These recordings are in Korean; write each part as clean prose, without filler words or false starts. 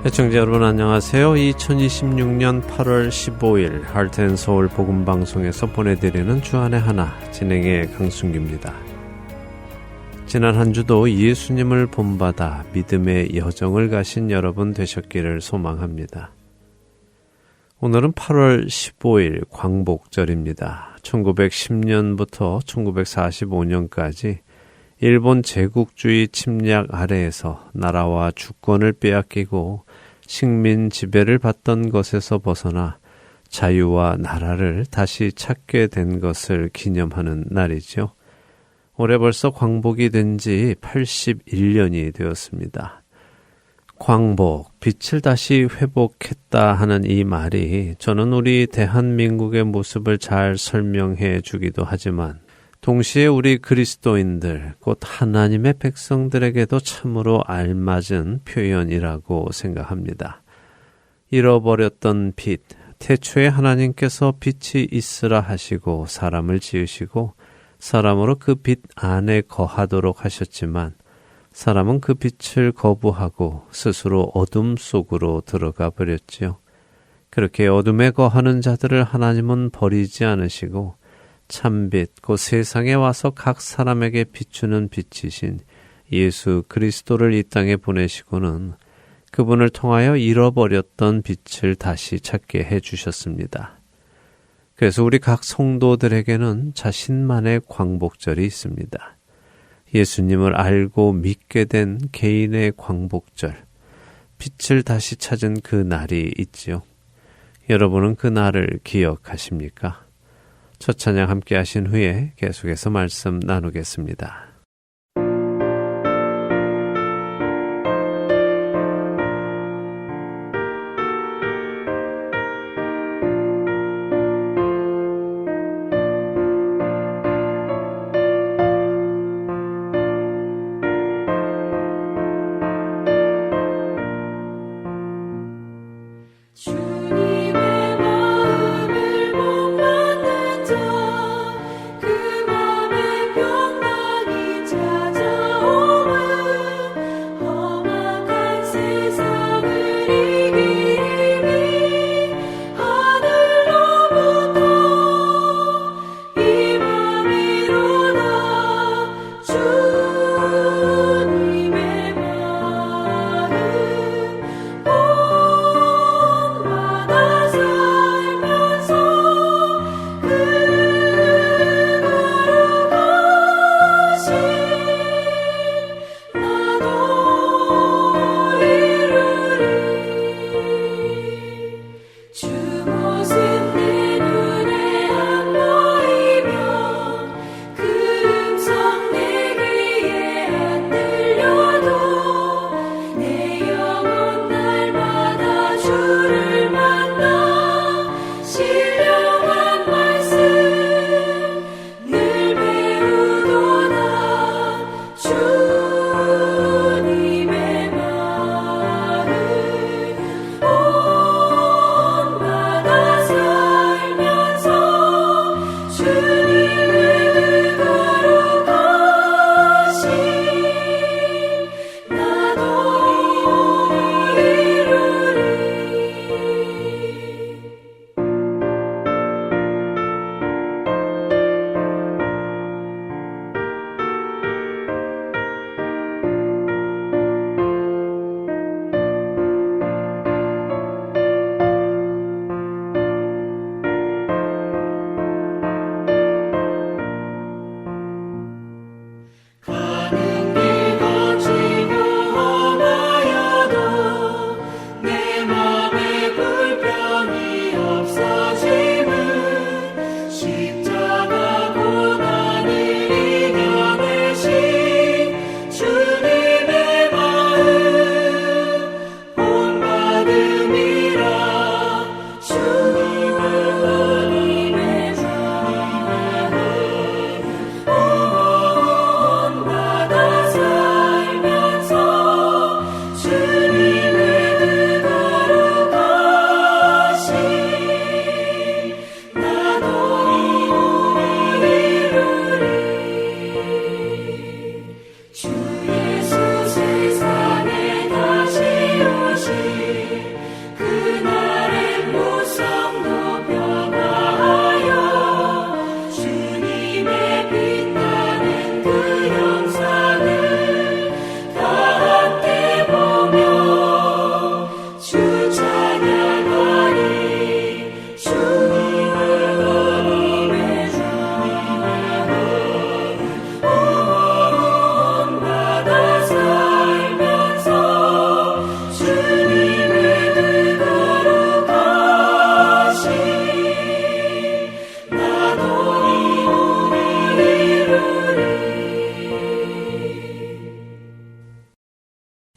애청자 여러분 안녕하세요. 2026년 8월 15일 하트앤서울 복음방송에서 보내드리는 주안의 하나 진행의 강순규입니다. 지난 한 주도 예수님을 본받아 믿음의 여정을 가신 여러분 되셨기를 소망합니다. 오늘은 8월 15일 광복절입니다. 1910년부터 1945년까지 일본 제국주의 침략 아래에서 나라와 주권을 빼앗기고 식민 지배를 받던 것에서 벗어나 자유와 나라를 다시 찾게 된 것을 기념하는 날이죠. 올해 벌써 광복이 된 지 81년이 되었습니다. 광복, 빛을 다시 회복했다 하는 이 말이 저는 우리 대한민국의 모습을 잘 설명해 주기도 하지만 동시에 우리 그리스도인들, 곧 하나님의 백성들에게도 참으로 알맞은 표현이라고 생각합니다. 잃어버렸던 빛, 태초에 하나님께서 빛이 있으라 하시고 사람을 지으시고 사람으로 그 빛 안에 거하도록 하셨지만 사람은 그 빛을 거부하고 스스로 어둠 속으로 들어가 버렸지요. 그렇게 어둠에 거하는 자들을 하나님은 버리지 않으시고 참빛, 곧 세상에 와서 각 사람에게 비추는 빛이신 예수 그리스도를 이 땅에 보내시고는 그분을 통하여 잃어버렸던 빛을 다시 찾게 해주셨습니다. 그래서 우리 각 성도들에게는 자신만의 광복절이 있습니다. 예수님을 알고 믿게 된 개인의 광복절, 빛을 다시 찾은 그 날이 있지요. 여러분은 그 날을 기억하십니까? 첫 찬양 함께 하신 후에 계속해서 말씀 나누겠습니다. 그 맘에 평강이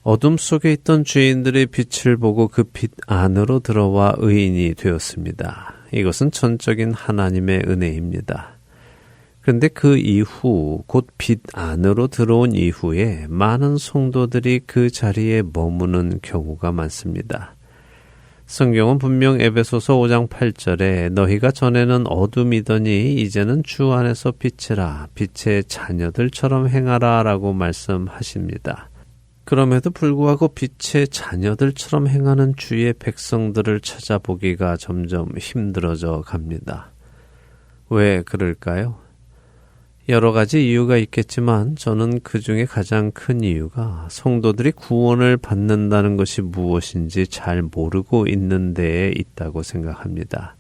어둠 속에 있던 죄인들의 빛을 보고 그 빛 안으로 들어와 의인이 되었습니다. 이것은 전적인 하나님의 은혜입니다. 그런데 그 이후 곧 빛 안으로 들어온 이후에 많은 성도들이 그 자리에 머무는 경우가 많습니다. 성경은 분명 에베소서 5장 8절에 너희가 전에는 어둠이더니 이제는 주 안에서 빛이라 빛의 자녀들처럼 행하라 라고 말씀하십니다. 그럼에도 불구하고 빛의 자녀들처럼 행하는 주의 백성들을 찾아보기가 점점 힘들어져 갑니다. 왜 그럴까요? 여러 가지 이유가 있겠지만 저는 그 중에 가장 큰 이유가 성도들이 구원을 받는다는 것이 무엇인지 잘 모르고 있는 데에 있다고 생각합니다.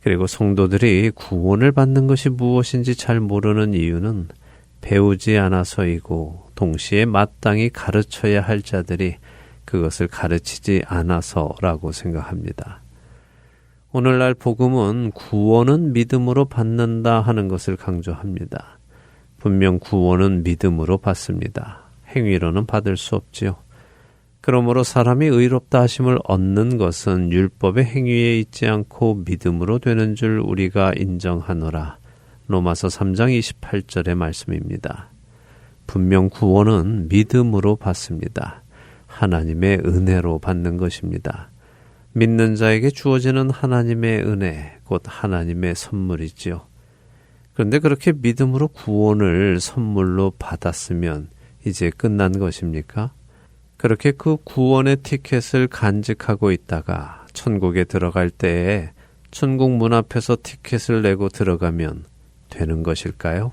그리고 성도들이 구원을 받는 것이 무엇인지 잘 모르는 이유는 배우지 않아서이고 동시에 마땅히 가르쳐야 할 자들이 그것을 가르치지 않아서라고 생각합니다. 오늘날 복음은 구원은 믿음으로 받는다 하는 것을 강조합니다. 분명 구원은 믿음으로 받습니다. 행위로는 받을 수 없지요. 그러므로 사람이 의롭다 하심을 얻는 것은 율법의 행위에 있지 않고 믿음으로 되는 줄 우리가 인정하노라. 로마서 3장 28절의 말씀입니다. 분명 구원은 믿음으로 받습니다. 하나님의 은혜로 받는 것입니다. 믿는 자에게 주어지는 하나님의 은혜, 곧 하나님의 선물이지요. 그런데 그렇게 믿음으로 구원을 선물로 받았으면 이제 끝난 것입니까? 그렇게 그 구원의 티켓을 간직하고 있다가 천국에 들어갈 때에 천국 문 앞에서 티켓을 내고 들어가면 되는 것일까요?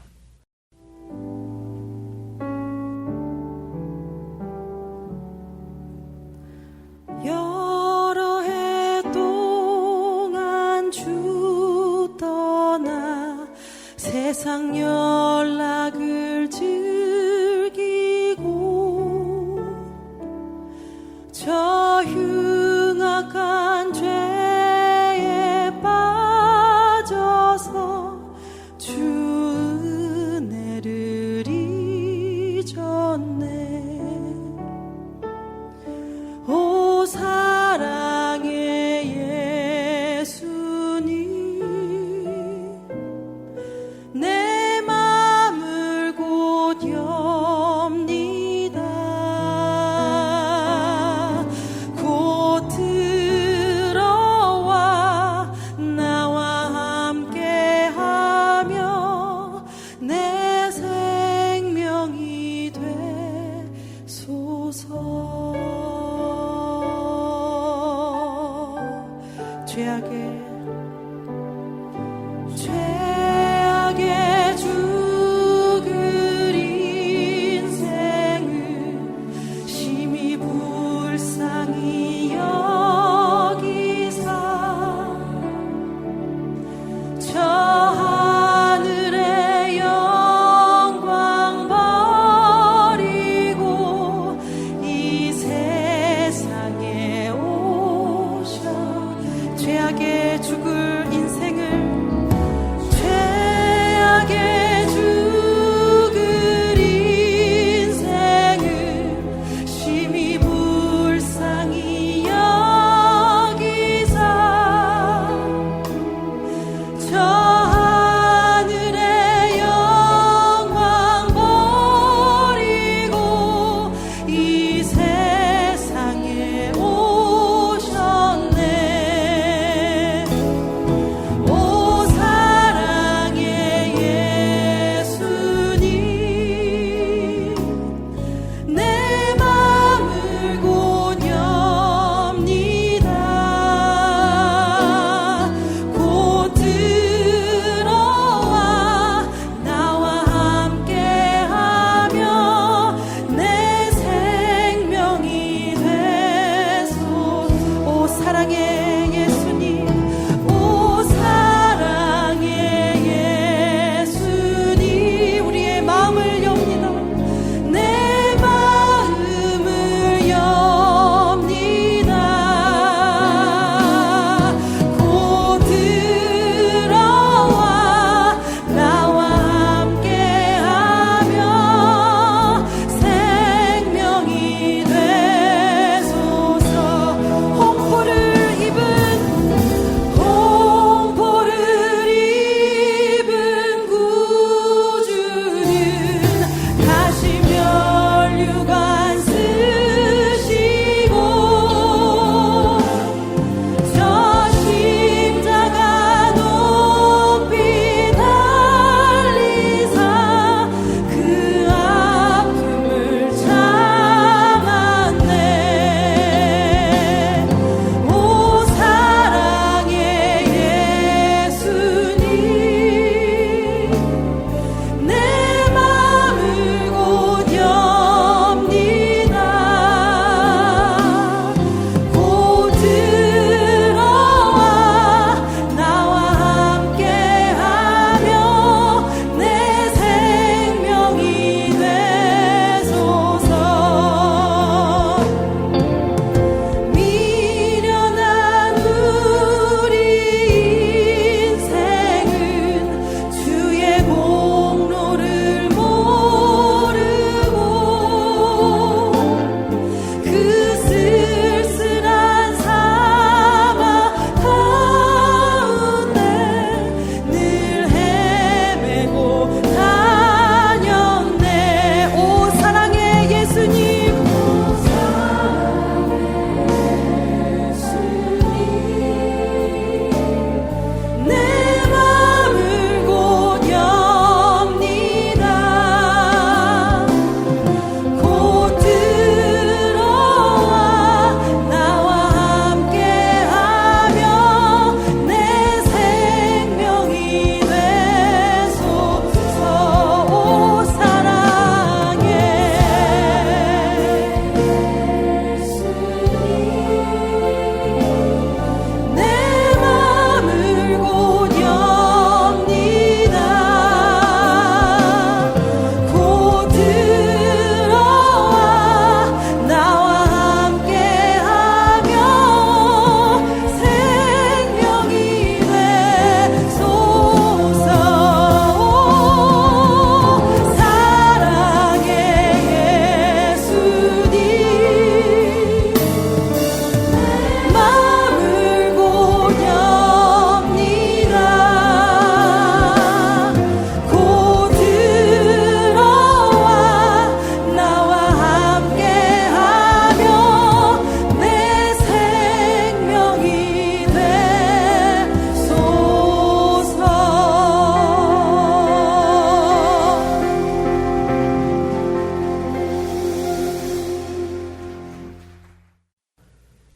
여러 해 동안 주 떠나 세상 연락을 즐기고 저 흉악한 죄에 빠져서 주 은혜를 잊었네. 오 사랑의 예수님 내 맘을 곧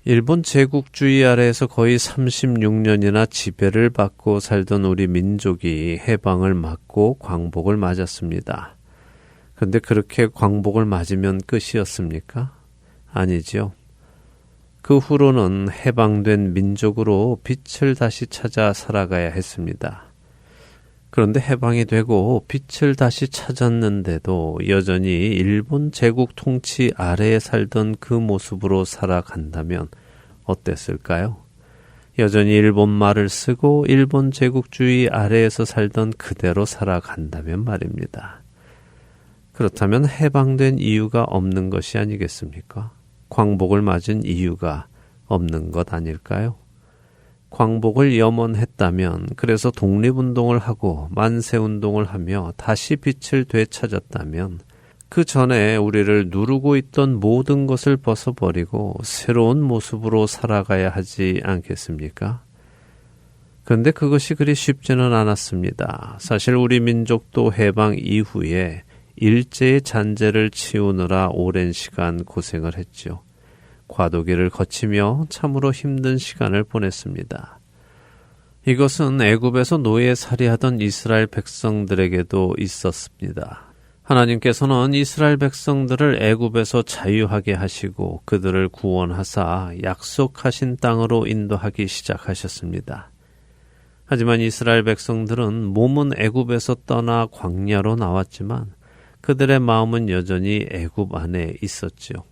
일본 제국주의 아래에서 거의 36년이나 지배를 받고 살던 우리 민족이 해방을 맞고 광복을 맞았습니다. 그런데 그렇게 광복을 맞으면 끝이었습니까? 아니지요. 그 후로는 해방된 민족으로 빛을 다시 찾아 살아가야 했습니다. 그런데 해방이 되고 빛을 다시 찾았는데도 여전히 일본 제국 통치 아래에 살던 그 모습으로 살아간다면 어땠을까요? 여전히 일본 말을 쓰고 일본 제국주의 아래에서 살던 그대로 살아간다면 말입니다. 그렇다면 해방된 이유가 없는 것이 아니겠습니까? 광복을 맞은 이유가 없는 것 아닐까요? 광복을 염원했다면, 그래서 독립운동을 하고 만세운동을 하며 다시 빛을 되찾았다면 그 전에 우리를 누르고 있던 모든 것을 벗어버리고 새로운 모습으로 살아가야 하지 않겠습니까? 그런데 그것이 그리 쉽지는 않았습니다. 사실 우리 민족도 해방 이후에 일제의 잔재를 치우느라 오랜 시간 고생을 했죠. 과도기를 거치며 참으로 힘든 시간을 보냈습니다. 이것은 애굽에서 노예살이하던 이스라엘 백성들에게도 있었습니다. 하나님께서는 이스라엘 백성들을 애굽에서 자유하게 하시고 그들을 구원하사 약속하신 땅으로 인도하기 시작하셨습니다. 하지만 이스라엘 백성들은 몸은 애굽에서 떠나 광야로 나왔지만 그들의 마음은 여전히 애굽 안에 있었지요.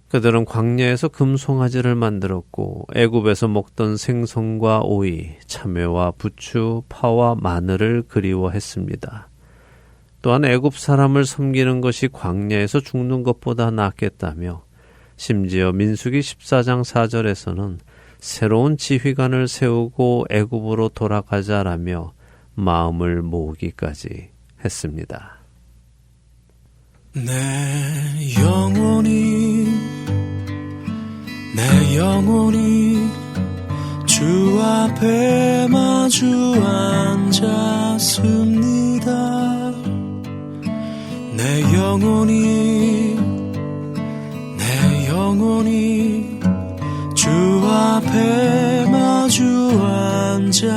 그들은 광야에서 금송아지를 만들었고 애굽에서 먹던 생선과 오이, 참외와 부추, 파와 마늘을 그리워했습니다. 또한 애굽 사람을 섬기는 것이 광야에서 죽는 것보다 낫겠다며 심지어 민수기 14장 4절에서는 새로운 지휘관을 세우고 애굽으로 돌아가자라며 마음을 모으기까지 했습니다. 내 영혼이 주 앞에 마주 앉았습니다. 내 영혼이 주 앞에 마주 앉았습니다.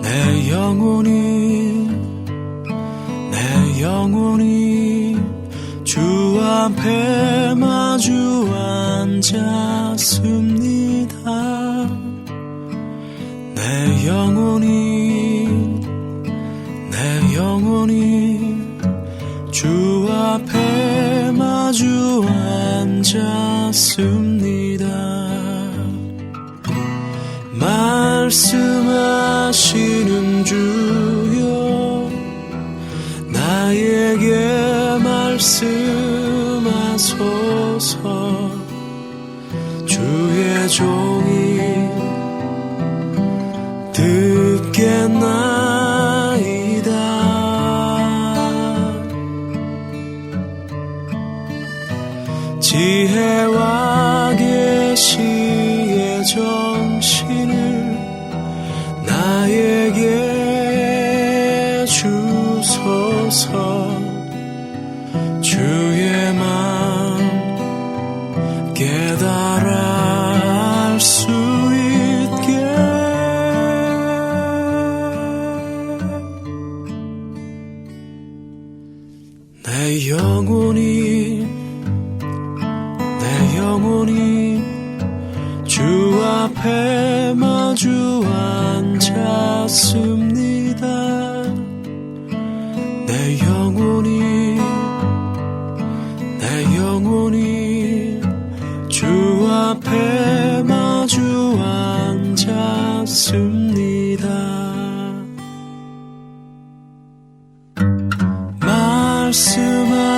내 영혼이 주 앞에 마주 앉았습니다. 내 영혼이 주 앞에 마주 앉았습니다. 말씀하시는 주여 나에게 말씀하소서. 주의 종이 듣겠나이다. 지혜와 계시의 정신을 나에게 주소서. 주의 마음 깨달아 알 수 있게. 내 영혼이 주 앞에 마주 앉았습니다. 내 영혼이 주 앞에 마주 앉았습니다.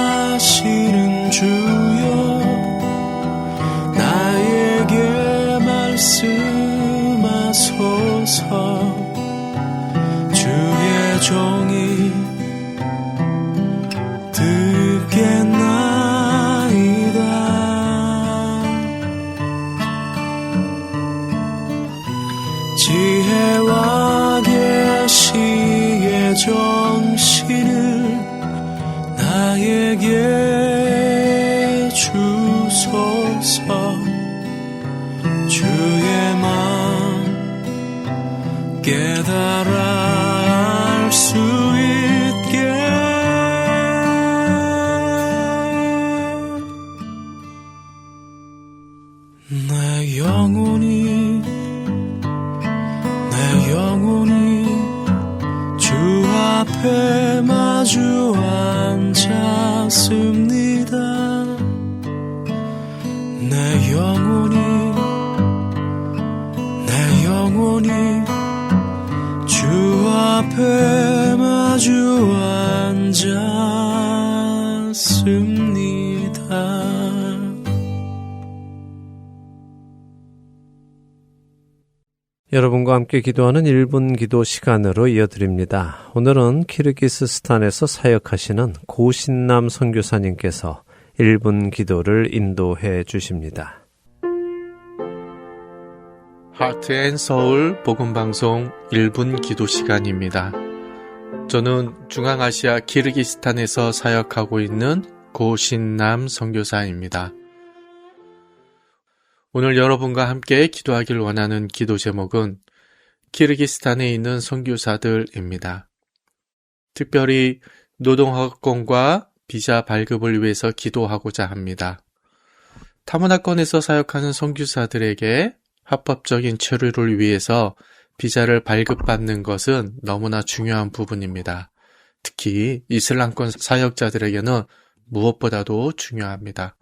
말씀하시는 주여 나에게 말씀하소서. 주의 종이 듣겠나이다. 지혜와 계시의 정신을 나에게 따라갈 수 있게 내 영혼이 주 앞에 마주 앉았습니다. 내 영혼이 주 앞에 마주 앉았습니다. 여러분과 함께 기도하는 1분 기도 시간으로 이어드립니다. 오늘은 키르기스스탄에서 사역하시는 고신남 선교사님께서 1분 기도를 인도해 주십니다. 하트앤서울 복음방송 1분 기도 시간입니다. 저는 중앙아시아 키르기스탄에서 사역하고 있는 고신남 선교사입니다. 오늘 여러분과 함께 기도하길 원하는 기도 제목은 키르기스탄에 있는 선교사들입니다. 특별히 노동학권과 비자 발급을 위해서 기도하고자 합니다. 타문화권에서 사역하는 선교사들에게 합법적인 체류를 위해서 비자를 발급받는 것은 너무나 중요한 부분입니다. 특히 이슬람권 사역자들에게는 무엇보다도 중요합니다.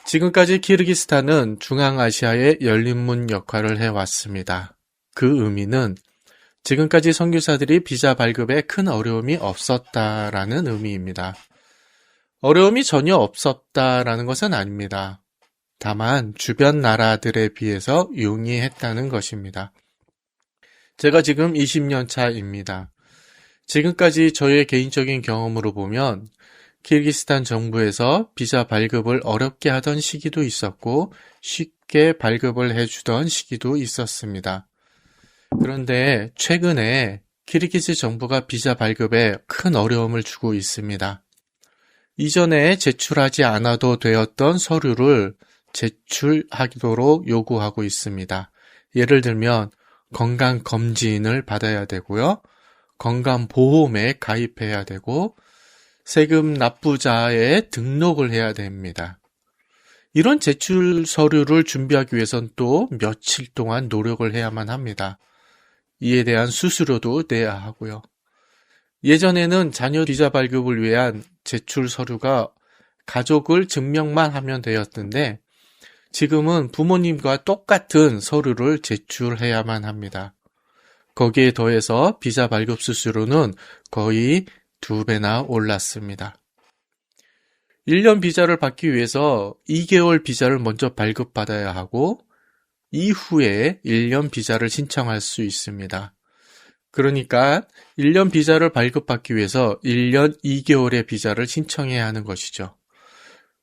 지금까지 키르기스탄은 중앙아시아의 열린문 역할을 해왔습니다. 그 의미는 지금까지 선교사들이 비자 발급에 큰 어려움이 없었다라는 의미입니다. 어려움이 전혀 없었다라는 것은 아닙니다. 다만 주변 나라들에 비해서 용이했다는 것입니다. 제가 지금 20년 차입니다. 지금까지 저의 개인적인 경험으로 보면 키르기스탄 정부에서 비자 발급을 어렵게 하던 시기도 있었고 쉽게 발급을 해주던 시기도 있었습니다. 그런데 최근에 키르기스 정부가 비자 발급에 큰 어려움을 주고 있습니다. 이전에 제출하지 않아도 되었던 서류를 제출하도록 요구하고 있습니다. 예를 들면 건강검진을 받아야 되고요. 건강보험에 가입해야 되고 세금 납부자에 등록을 해야 됩니다. 이런 제출 서류를 준비하기 위해선 또 며칠 동안 노력을 해야만 합니다. 이에 대한 수수료도 내야 하고요. 예전에는 자녀 비자 발급을 위한 제출 서류가 가족을 증명만 하면 되었는데 지금은 부모님과 똑같은 서류를 제출해야만 합니다. 거기에 더해서 비자 발급 수수료는 거의 2배나 올랐습니다. 1년 비자를 받기 위해서 2개월 비자를 먼저 발급받아야 하고 이후에 1년 비자를 신청할 수 있습니다. 그러니까 1년 비자를 발급받기 위해서 1년 2개월의 비자를 신청해야 하는 것이죠.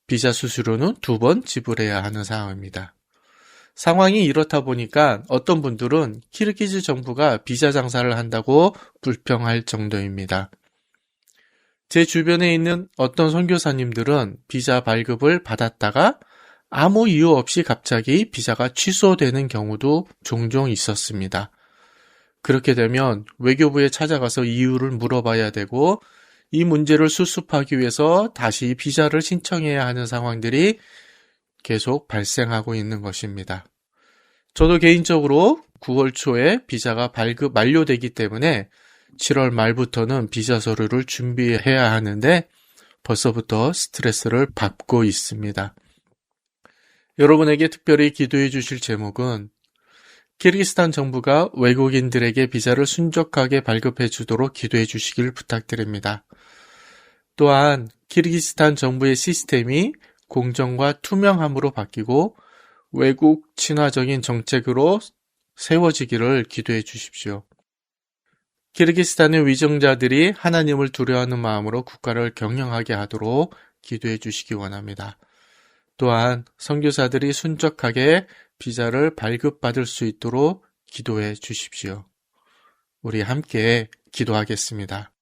비자 수수료는 2번 지불해야 하는 상황입니다. 상황이 이렇다 보니까 어떤 분들은 키르기즈 정부가 비자 장사를 한다고 불평할 정도입니다. 제 주변에 있는 어떤 선교사님들은 비자 발급을 받았다가 아무 이유 없이 갑자기 비자가 취소되는 경우도 종종 있었습니다. 그렇게 되면 외교부에 찾아가서 이유를 물어봐야 되고 이 문제를 수습하기 위해서 다시 비자를 신청해야 하는 상황들이 계속 발생하고 있는 것입니다. 저도 개인적으로 9월 초에 비자가 발급 만료되기 때문에 7월 말부터는 비자 서류를 준비해야 하는데 벌써부터 스트레스를 받고 있습니다. 여러분에게 특별히 기도해 주실 제목은 키르기스탄 정부가 외국인들에게 비자를 순적하게 발급해 주도록 기도해 주시길 부탁드립니다. 또한 키르기스탄 정부의 시스템이 공정과 투명함으로 바뀌고 외국 친화적인 정책으로 세워지기를 기도해 주십시오. 키르기스탄의 위정자들이 하나님을 두려워하는 마음으로 국가를 경영하게 하도록 기도해 주시기 원합니다. 또한 선교사들이 순적하게 비자를 발급받을 수 있도록 기도해 주십시오. 우리 함께 기도하겠습니다.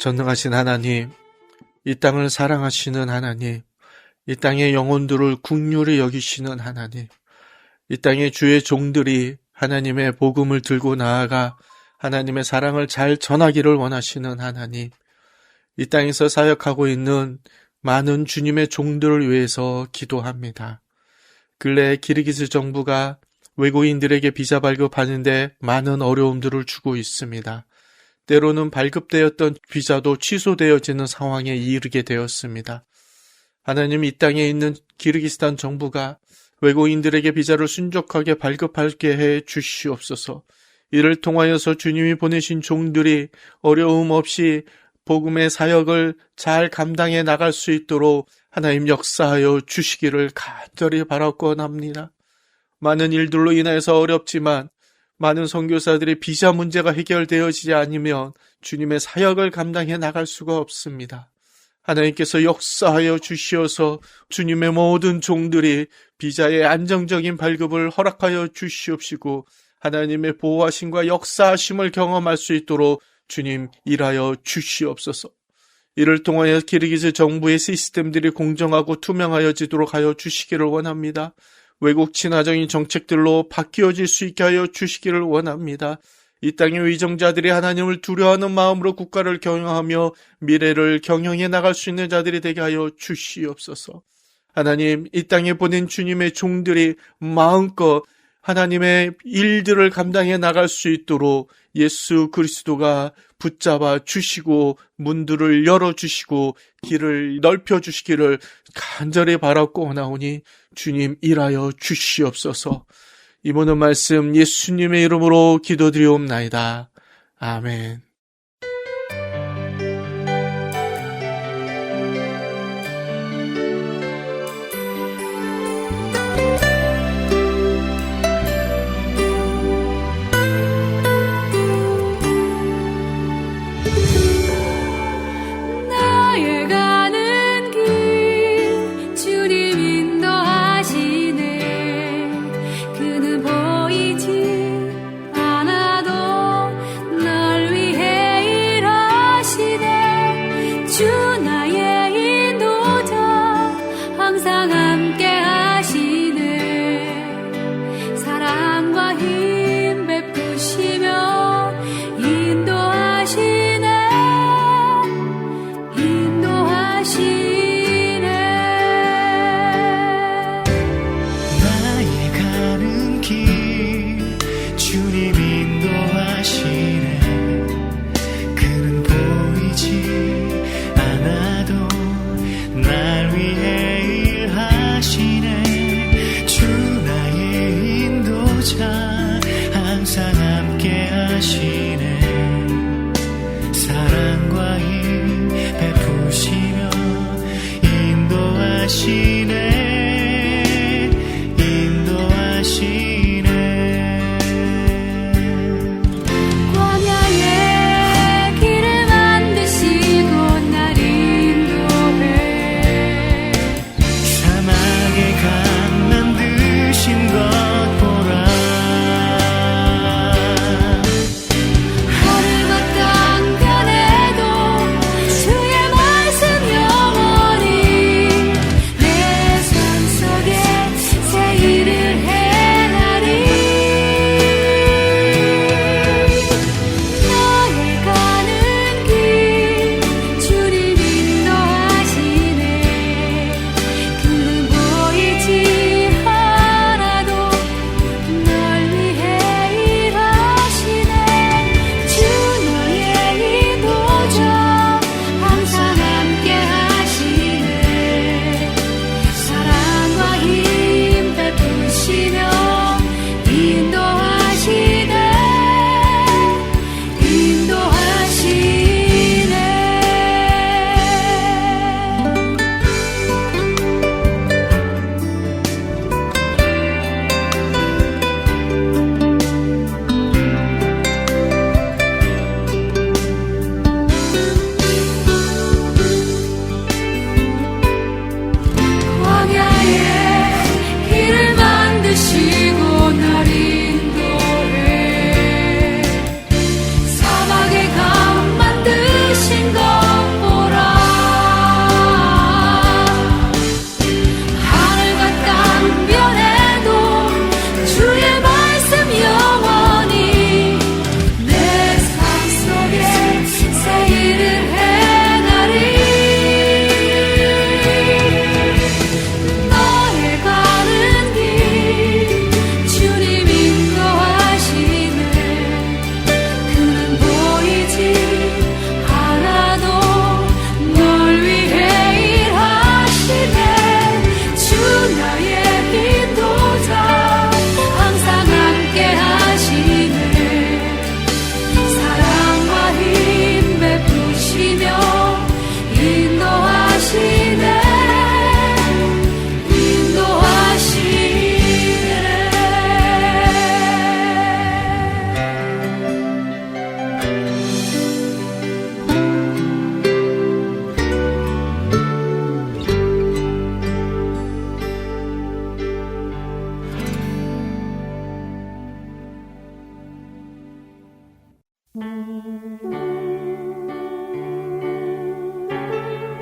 전능하신 하나님, 이 땅을 사랑하시는 하나님, 이 땅의 영혼들을 긍휼히 여기시는 하나님, 이 땅의 주의 종들이 하나님의 복음을 들고 나아가 하나님의 사랑을 잘 전하기를 원하시는 하나님, 이 땅에서 사역하고 있는 많은 주님의 종들을 위해서 기도합니다. 근래 기르기스 정부가 외국인들에게 비자 발급하는데 많은 어려움들을 주고 있습니다. 때로는 발급되었던 비자도 취소되어지는 상황에 이르게 되었습니다. 하나님, 이 땅에 있는 기르기스탄 정부가 외국인들에게 비자를 순적하게 발급하게 해 주시옵소서. 이를 통하여서 주님이 보내신 종들이 어려움 없이 복음의 사역을 잘 감당해 나갈 수 있도록 하나님 역사하여 주시기를 간절히 바라옵고합니다. 많은 일들로 인하여서 어렵지만 많은 선교사들의 비자 문제가 해결되어지지 않으면 주님의 사역을 감당해 나갈 수가 없습니다. 하나님께서 역사하여 주시어서 주님의 모든 종들이 비자의 안정적인 발급을 허락하여 주시옵시고 하나님의 보호하심과 역사하심을 경험할 수 있도록 주님 일하여 주시옵소서. 이를 통하여 기르기스 정부의 시스템들이 공정하고 투명하여지도록 하여 주시기를 원합니다. 외국 친화적인 정책들로 바뀌어질 수 있게 하여 주시기를 원합니다. 이 땅의 위정자들이 하나님을 두려워하는 마음으로 국가를 경영하며 미래를 경영해 나갈 수 있는 자들이 되게 하여 주시옵소서. 하나님, 이 땅에 보낸 주님의 종들이 마음껏 하나님의 일들을 감당해 나갈 수 있도록 예수 그리스도가 붙잡아 주시고 문들을 열어주시고 길을 넓혀주시기를 간절히 바라고 원하오니 주님 일하여 주시옵소서. 이 모든 말씀 예수님의 이름으로 기도드리옵나이다. 아멘. 나의 가는 길 주님 인도하시네. 그는 보이지 않아도 널 위해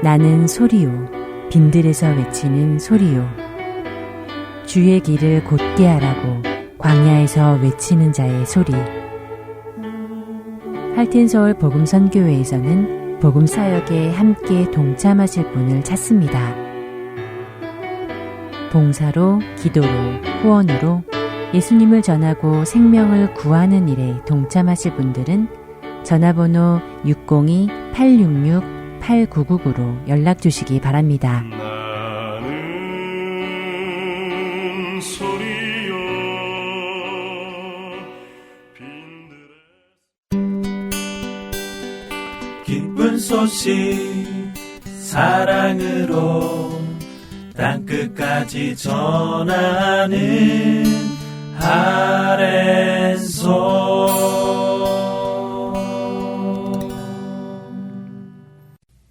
나는 소리요 빈들에서 외치는 소리요 주의 길을 곧게 하라고 광야에서 외치는 자의 소리. 할텐서울 복음선교회에서는 복음 사역에 함께 동참하실 분을 찾습니다. 봉사로, 기도로, 후원으로 예수님을 전하고 생명을 구하는 일에 동참하실 분들은 전화번호 602-866-8999로 연락 주시기 바랍니다. 기쁜 소식 사랑으로 땅끝까지 전하는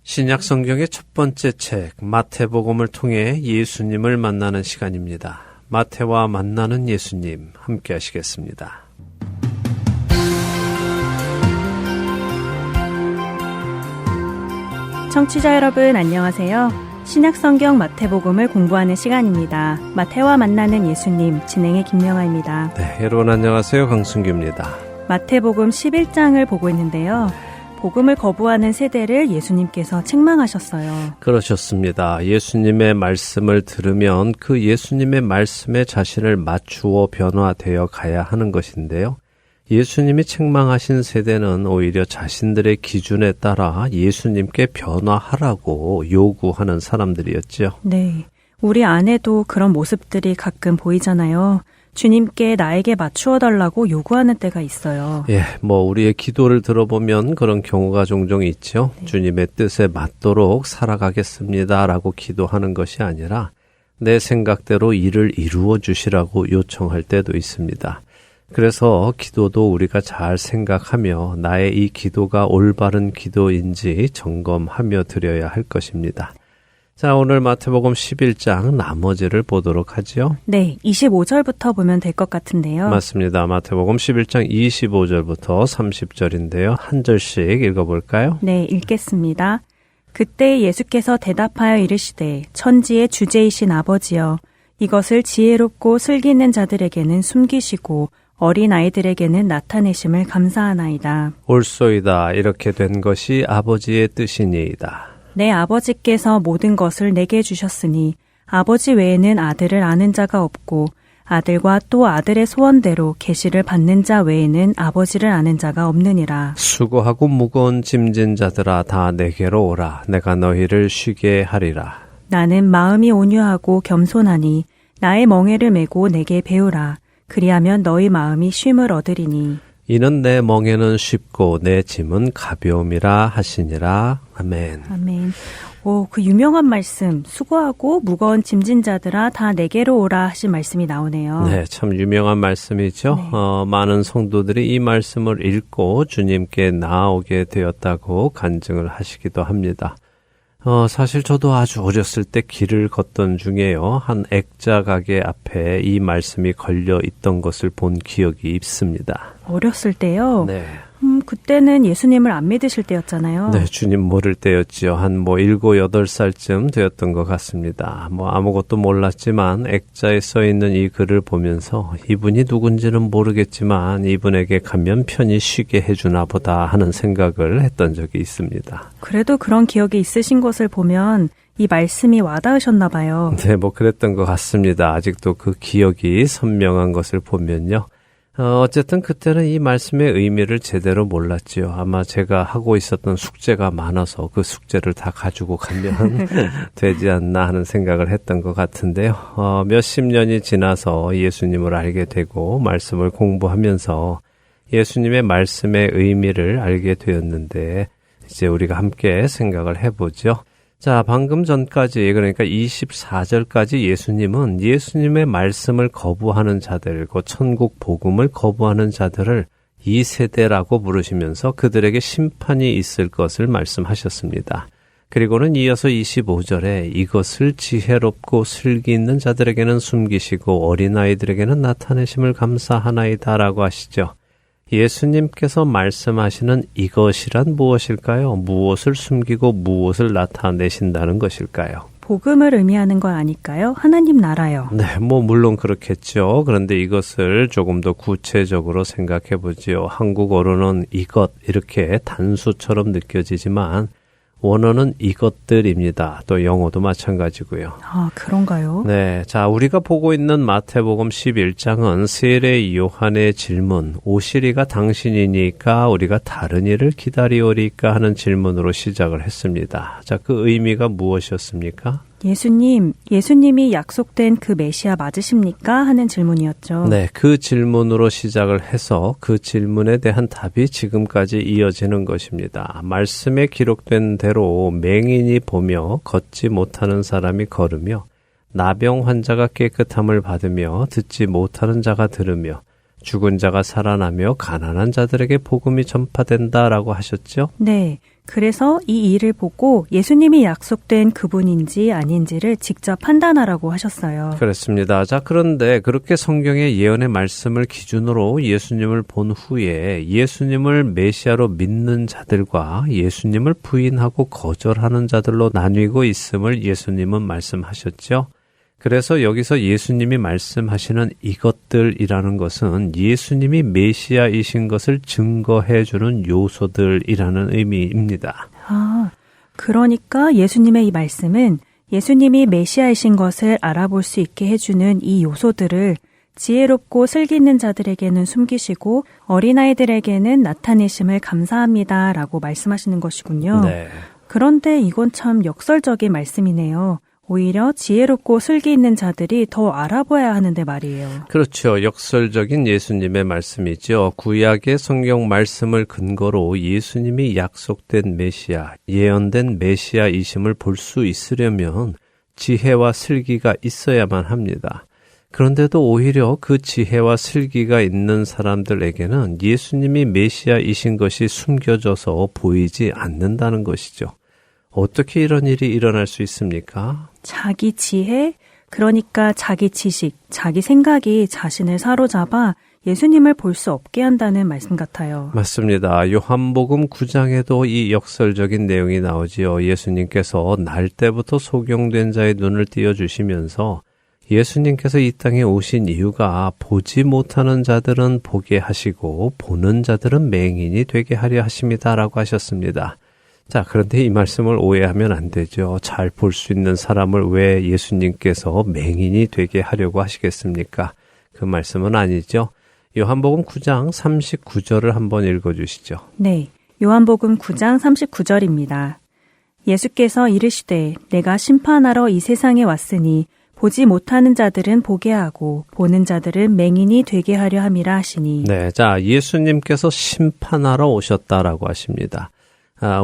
신약 성경의 첫 번째 책 마태복음을 통해 예수님을 만나는 시간입니다. 마태와 만나는 예수님 함께 하시겠습니다. 청취자 여러분 안녕하세요. 신약성경 마태복음을 공부하는 시간입니다. 마태와 만나는 예수님 진행의 김명아입니다. 네, 여러분 안녕하세요. 강순규입니다. 마태복음 11장을 보고 있는데요. 복음을 거부하는 세대를 예수님께서 책망하셨어요. 그러셨습니다. 예수님의 말씀을 들으면 그 예수님의 말씀에 자신을 맞추어 변화되어 가야 하는 것인데요. 예수님이 책망하신 세대는 오히려 자신들의 기준에 따라 예수님께 변화하라고 요구하는 사람들이었죠. 네, 우리 안에도 그런 모습들이 가끔 보이잖아요. 주님께 나에게 맞추어 달라고 요구하는 때가 있어요. 예, 우리의 기도를 들어보면 그런 경우가 종종 있죠. 네. 주님의 뜻에 맞도록 살아가겠습니다라고 기도하는 것이 아니라 내 생각대로 일을 이루어 주시라고 요청할 때도 있습니다. 그래서 기도도 우리가 잘 생각하며 나의 이 기도가 올바른 기도인지 점검하며 드려야 할 것입니다. 자, 오늘 마태복음 11장 나머지를 보도록 하죠. 네, 25절부터 보면 될 것 같은데요. 맞습니다. 마태복음 11장 25절부터 30절인데요. 한 절씩 읽어볼까요? 네, 읽겠습니다. 그때 예수께서 대답하여 이르시되 천지의 주제이신 아버지여 이것을 지혜롭고 슬기 있는 자들에게는 숨기시고 어린아이들에게는 나타내심을 감사하나이다. 옳소이다. 이렇게 된 것이 아버지의 뜻이니이다. 내 아버지께서 모든 것을 내게 주셨으니 아버지 외에는 아들을 아는 자가 없고 아들과 또 아들의 소원대로 계시를 받는 자 외에는 아버지를 아는 자가 없느니라. 수고하고 무거운 짐진 자들아 다 내게로 오라. 내가 너희를 쉬게 하리라. 나는 마음이 온유하고 겸손하니 나의 멍에를 메고 내게 배우라. 그리하면 너희 마음이 쉼을 얻으리니. 이는 내 멍에는 쉽고 내 짐은 가벼움이라 하시니라. 아멘. 아멘. 그 유명한 말씀, 수고하고 무거운 짐진 자들아 다 내게로 오라 하신 말씀이 나오네요. 네, 참 유명한 말씀이죠. 네. 많은 성도들이 이 말씀을 읽고 주님께 나아오게 되었다고 간증을 하시기도 합니다. 사실 저도 아주 어렸을 때 길을 걷던 중에요. 한 액자 가게 앞에 이 말씀이 걸려 있던 것을 본 기억이 있습니다. 어렸을 때요? 네. 그때는 예수님을 안 믿으실 때였잖아요. 네, 주님 모를 때였지요. 한 7, 8살쯤 되었던 것 같습니다. 아무것도 몰랐지만 액자에 써 있는 이 글을 보면서 이분이 누군지는 모르겠지만 이분에게 가면 편히 쉬게 해주나 보다 하는 생각을 했던 적이 있습니다. 그래도 그런 기억이 있으신 것을 보면 이 말씀이 와닿으셨나 봐요. 네, 그랬던 것 같습니다. 아직도 그 기억이 선명한 것을 보면요. 어쨌든 그때는 이 말씀의 의미를 제대로 몰랐지요. 아마 제가 하고 있었던 숙제가 많아서 그 숙제를 다 가지고 가면 되지 않나 하는 생각을 했던 것 같은데요. 몇십 년이 지나서 예수님을 알게 되고 말씀을 공부하면서 예수님의 말씀의 의미를 알게 되었는데 이제 우리가 함께 생각을 해보죠. 자, 방금 전까지 그러니까 24절까지 예수님은 예수님의 말씀을 거부하는 자들, 그 천국 복음을 거부하는 자들을 이 세대라고 부르시면서 그들에게 심판이 있을 것을 말씀하셨습니다. 그리고는 이어서 25절에 이것을 지혜롭고 슬기 있는 자들에게는 숨기시고 어린아이들에게는 나타내심을 감사하나이다라고 하시죠. 예수님께서 말씀하시는 이것이란 무엇일까요? 무엇을 숨기고 무엇을 나타내신다는 것일까요? 복음을 의미하는 거 아닐까요? 하나님 나라요. 네, 물론 그렇겠죠. 그런데 이것을 조금 더 구체적으로 생각해 보지요. 한국어로는 이것, 이렇게 단수처럼 느껴지지만 원어는 이것들입니다. 또 영어도 마찬가지고요. 아, 그런가요? 네, 자, 우리가 보고 있는 마태복음 11장은 세례 요한의 질문, 오시리가 당신이니까 우리가 다른 일을 기다리오리까 하는 질문으로 시작을 했습니다. 자, 그 의미가 무엇이었습니까? 예수님이 약속된 그 메시아 맞으십니까? 하는 질문이었죠. 네, 그 질문으로 시작을 해서 그 질문에 대한 답이 지금까지 이어지는 것입니다. 말씀에 기록된 대로 맹인이 보며 걷지 못하는 사람이 걸으며 나병 환자가 깨끗함을 받으며 듣지 못하는 자가 들으며 죽은 자가 살아나며 가난한 자들에게 복음이 전파된다라고 하셨죠? 네. 그래서 이 일을 보고 예수님이 약속된 그분인지 아닌지를 직접 판단하라고 하셨어요. 그렇습니다. 자, 그런데 그렇게 성경의 예언의 말씀을 기준으로 예수님을 본 후에 예수님을 메시아로 믿는 자들과 예수님을 부인하고 거절하는 자들로 나뉘고 있음을 예수님은 말씀하셨죠. 그래서 여기서 예수님이 말씀하시는 이것들이라는 것은 예수님이 메시아이신 것을 증거해주는 요소들이라는 의미입니다. 아, 그러니까 예수님의 이 말씀은 예수님이 메시아이신 것을 알아볼 수 있게 해주는 이 요소들을 지혜롭고 슬기 있는 자들에게는 숨기시고 어린아이들에게는 나타내심을 감사합니다 라고 말씀하시는 것이군요. 네. 그런데 이건 참 역설적인 말씀이네요. 오히려 지혜롭고 슬기 있는 자들이 더 알아봐야 하는데 말이에요. 그렇죠. 역설적인 예수님의 말씀이죠. 구약의 성경 말씀을 근거로 예수님이 약속된 메시아, 예언된 메시아이심을 볼 수 있으려면 지혜와 슬기가 있어야만 합니다. 그런데도 오히려 그 지혜와 슬기가 있는 사람들에게는 예수님이 메시아이신 것이 숨겨져서 보이지 않는다는 것이죠. 어떻게 이런 일이 일어날 수 있습니까? 자기 지혜, 그러니까 자기 지식, 자기 생각이 자신을 사로잡아 예수님을 볼 수 없게 한다는 말씀 같아요. 맞습니다. 요한복음 9장에도 이 역설적인 내용이 나오지요. 예수님께서 날 때부터 소경된 자의 눈을 띄워주시면서 예수님께서 이 땅에 오신 이유가 보지 못하는 자들은 보게 하시고 보는 자들은 맹인이 되게 하려 하십니다라고 하셨습니다. 자, 그런데 이 말씀을 오해하면 안 되죠. 잘 볼 수 있는 사람을 왜 예수님께서 맹인이 되게 하려고 하시겠습니까? 그 말씀은 아니죠. 요한복음 9장 39절을 한번 읽어주시죠. 네, 요한복음 9장 39절입니다. 예수께서 이르시되 내가 심판하러 이 세상에 왔으니 보지 못하는 자들은 보게 하고 보는 자들은 맹인이 되게 하려 함이라 하시니. 네, 자, 예수님께서 심판하러 오셨다라고 하십니다.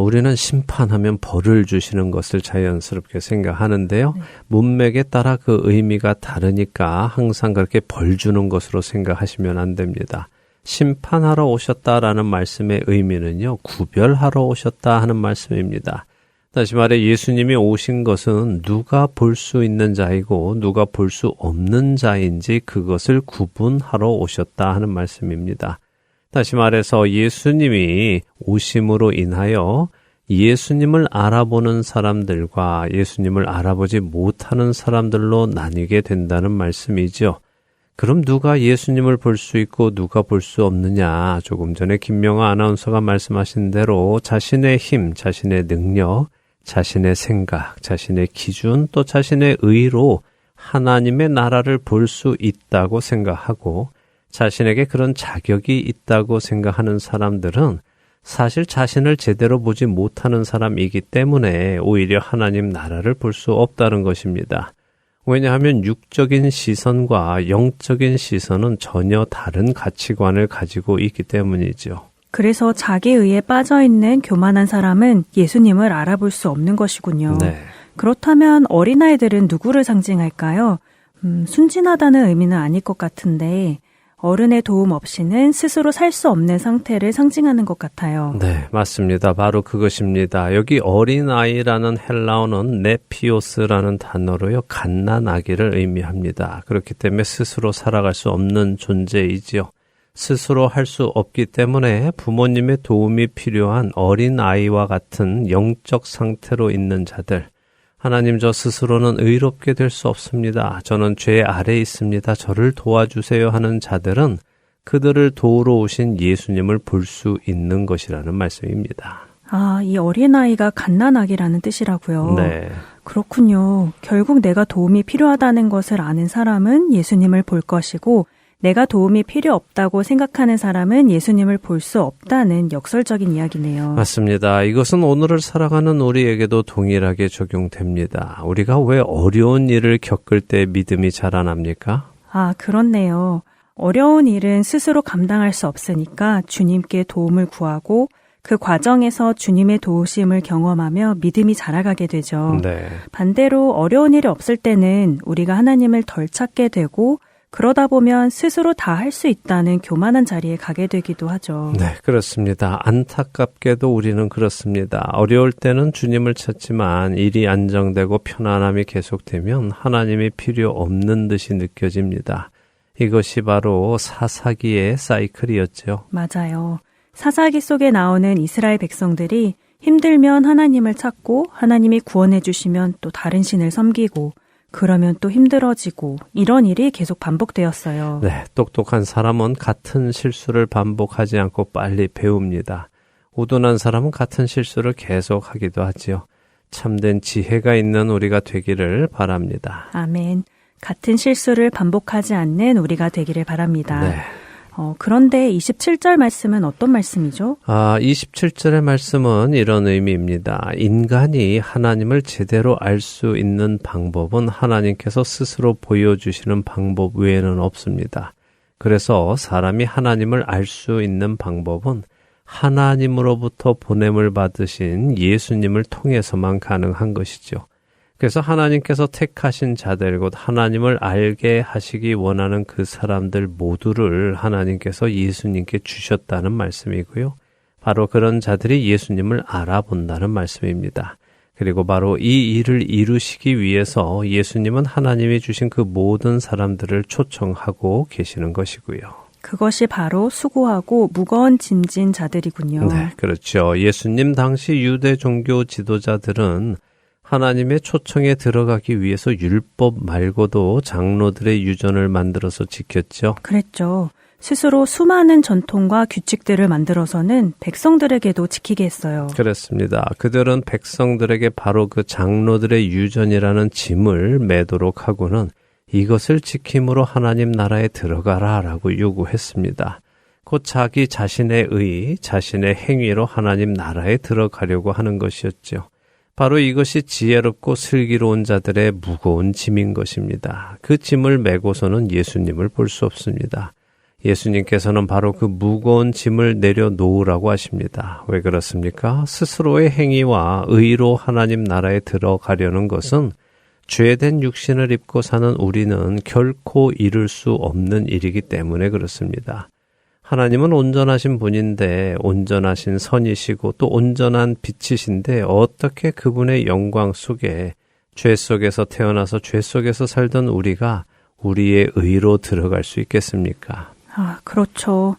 우리는 심판하면 벌을 주시는 것을 자연스럽게 생각하는데요. 네. 문맥에 따라 그 의미가 다르니까 항상 그렇게 벌 주는 것으로 생각하시면 안 됩니다. 심판하러 오셨다라는 말씀의 의미는요, 구별하러 오셨다 하는 말씀입니다. 다시 말해 예수님이 오신 것은 누가 볼 수 있는 자이고 누가 볼 수 없는 자인지 그것을 구분하러 오셨다 하는 말씀입니다. 다시 말해서 예수님이 오심으로 인하여 예수님을 알아보는 사람들과 예수님을 알아보지 못하는 사람들로 나뉘게 된다는 말씀이죠. 그럼 누가 예수님을 볼 수 있고 누가 볼 수 없느냐? 조금 전에 김명아 아나운서가 말씀하신 대로 자신의 힘, 자신의 능력, 자신의 생각, 자신의 기준, 또 자신의 의로 하나님의 나라를 볼 수 있다고 생각하고 자신에게 그런 자격이 있다고 생각하는 사람들은 사실 자신을 제대로 보지 못하는 사람이기 때문에 오히려 하나님 나라를 볼 수 없다는 것입니다. 왜냐하면 육적인 시선과 영적인 시선은 전혀 다른 가치관을 가지고 있기 때문이죠. 그래서 자기의에 빠져있는 교만한 사람은 예수님을 알아볼 수 없는 것이군요. 네. 그렇다면 어린아이들은 누구를 상징할까요? 순진하다는 의미는 아닐 것 같은데 어른의 도움 없이는 스스로 살 수 없는 상태를 상징하는 것 같아요. 네, 맞습니다. 바로 그것입니다. 여기 어린아이라는 헬라어는 네피오스라는 단어로요, 갓난아기를 의미합니다. 그렇기 때문에 스스로 살아갈 수 없는 존재이지요. 스스로 할 수 없기 때문에 부모님의 도움이 필요한 어린 아이와 같은 영적 상태로 있는 자들, 하나님 저 스스로는 의롭게 될 수 없습니다. 저는 죄 아래에 있습니다. 저를 도와주세요 하는 자들은 그들을 도우러 오신 예수님을 볼 수 있는 것이라는 말씀입니다. 아, 이 어린아이가 갓난아기라는 뜻이라고요. 네. 그렇군요. 결국 내가 도움이 필요하다는 것을 아는 사람은 예수님을 볼 것이고 내가 도움이 필요 없다고 생각하는 사람은 예수님을 볼 수 없다는 역설적인 이야기네요. 맞습니다. 이것은 오늘을 살아가는 우리에게도 동일하게 적용됩니다. 우리가 왜 어려운 일을 겪을 때 믿음이 자라납니까? 아, 그렇네요. 어려운 일은 스스로 감당할 수 없으니까 주님께 도움을 구하고 그 과정에서 주님의 도우심을 경험하며 믿음이 자라가게 되죠. 네. 반대로 어려운 일이 없을 때는 우리가 하나님을 덜 찾게 되고 그러다 보면 스스로 다 할 수 있다는 교만한 자리에 가게 되기도 하죠. 네, 그렇습니다. 안타깝게도 우리는 그렇습니다. 어려울 때는 주님을 찾지만 일이 안정되고 편안함이 계속되면 하나님이 필요 없는 듯이 느껴집니다. 이것이 바로 사사기의 사이클이었죠. 맞아요. 사사기 속에 나오는 이스라엘 백성들이 힘들면 하나님을 찾고 하나님이 구원해 주시면 또 다른 신을 섬기고 그러면 또 힘들어지고 이런 일이 계속 반복되었어요. 네, 똑똑한 사람은 같은 실수를 반복하지 않고 빨리 배웁니다. 우둔한 사람은 같은 실수를 계속하기도 하지요. 참된 지혜가 있는 우리가 되기를 바랍니다. 아멘. 같은 실수를 반복하지 않는 우리가 되기를 바랍니다. 네. 그런데 27절 말씀은 어떤 말씀이죠? 27절의 말씀은 이런 의미입니다. 인간이 하나님을 제대로 알 수 있는 방법은 하나님께서 스스로 보여주시는 방법 외에는 없습니다. 그래서 사람이 하나님을 알 수 있는 방법은 하나님으로부터 보냄을 받으신 예수님을 통해서만 가능한 것이죠. 그래서 하나님께서 택하신 자들, 곧 하나님을 알게 하시기 원하는 그 사람들 모두를 하나님께서 예수님께 주셨다는 말씀이고요. 바로 그런 자들이 예수님을 알아본다는 말씀입니다. 그리고 바로 이 일을 이루시기 위해서 예수님은 하나님이 주신 그 모든 사람들을 초청하고 계시는 것이고요. 그것이 바로 수고하고 무거운 짐진 자들이군요. 네, 그렇죠. 예수님 당시 유대 종교 지도자들은 하나님의 초청에 들어가기 위해서 율법 말고도 장로들의 유전을 만들어서 지켰죠. 그랬죠. 스스로 수많은 전통과 규칙들을 만들어서는 백성들에게도 지키게 했어요. 그렇습니다. 그들은 백성들에게 바로 그 장로들의 유전이라는 짐을 매도록 하고는 이것을 지킴으로 하나님 나라에 들어가라 라고 요구했습니다. 곧 자기 자신의 의, 자신의 행위로 하나님 나라에 들어가려고 하는 것이었죠. 바로 이것이 지혜롭고 슬기로운 자들의 무거운 짐인 것입니다. 그 짐을 메고서는 예수님을 볼 수 없습니다. 예수님께서는 바로 그 무거운 짐을 내려놓으라고 하십니다. 왜 그렇습니까? 스스로의 행위와 의로 하나님 나라에 들어가려는 것은 죄된 육신을 입고 사는 우리는 결코 이룰 수 없는 일이기 때문에 그렇습니다. 하나님은 온전하신 분인데 온전하신 선이시고 또 온전한 빛이신데 어떻게 그분의 영광 속에 죄 속에서 태어나서 죄 속에서 살던 우리가 우리의 의로 들어갈 수 있겠습니까? 그렇죠.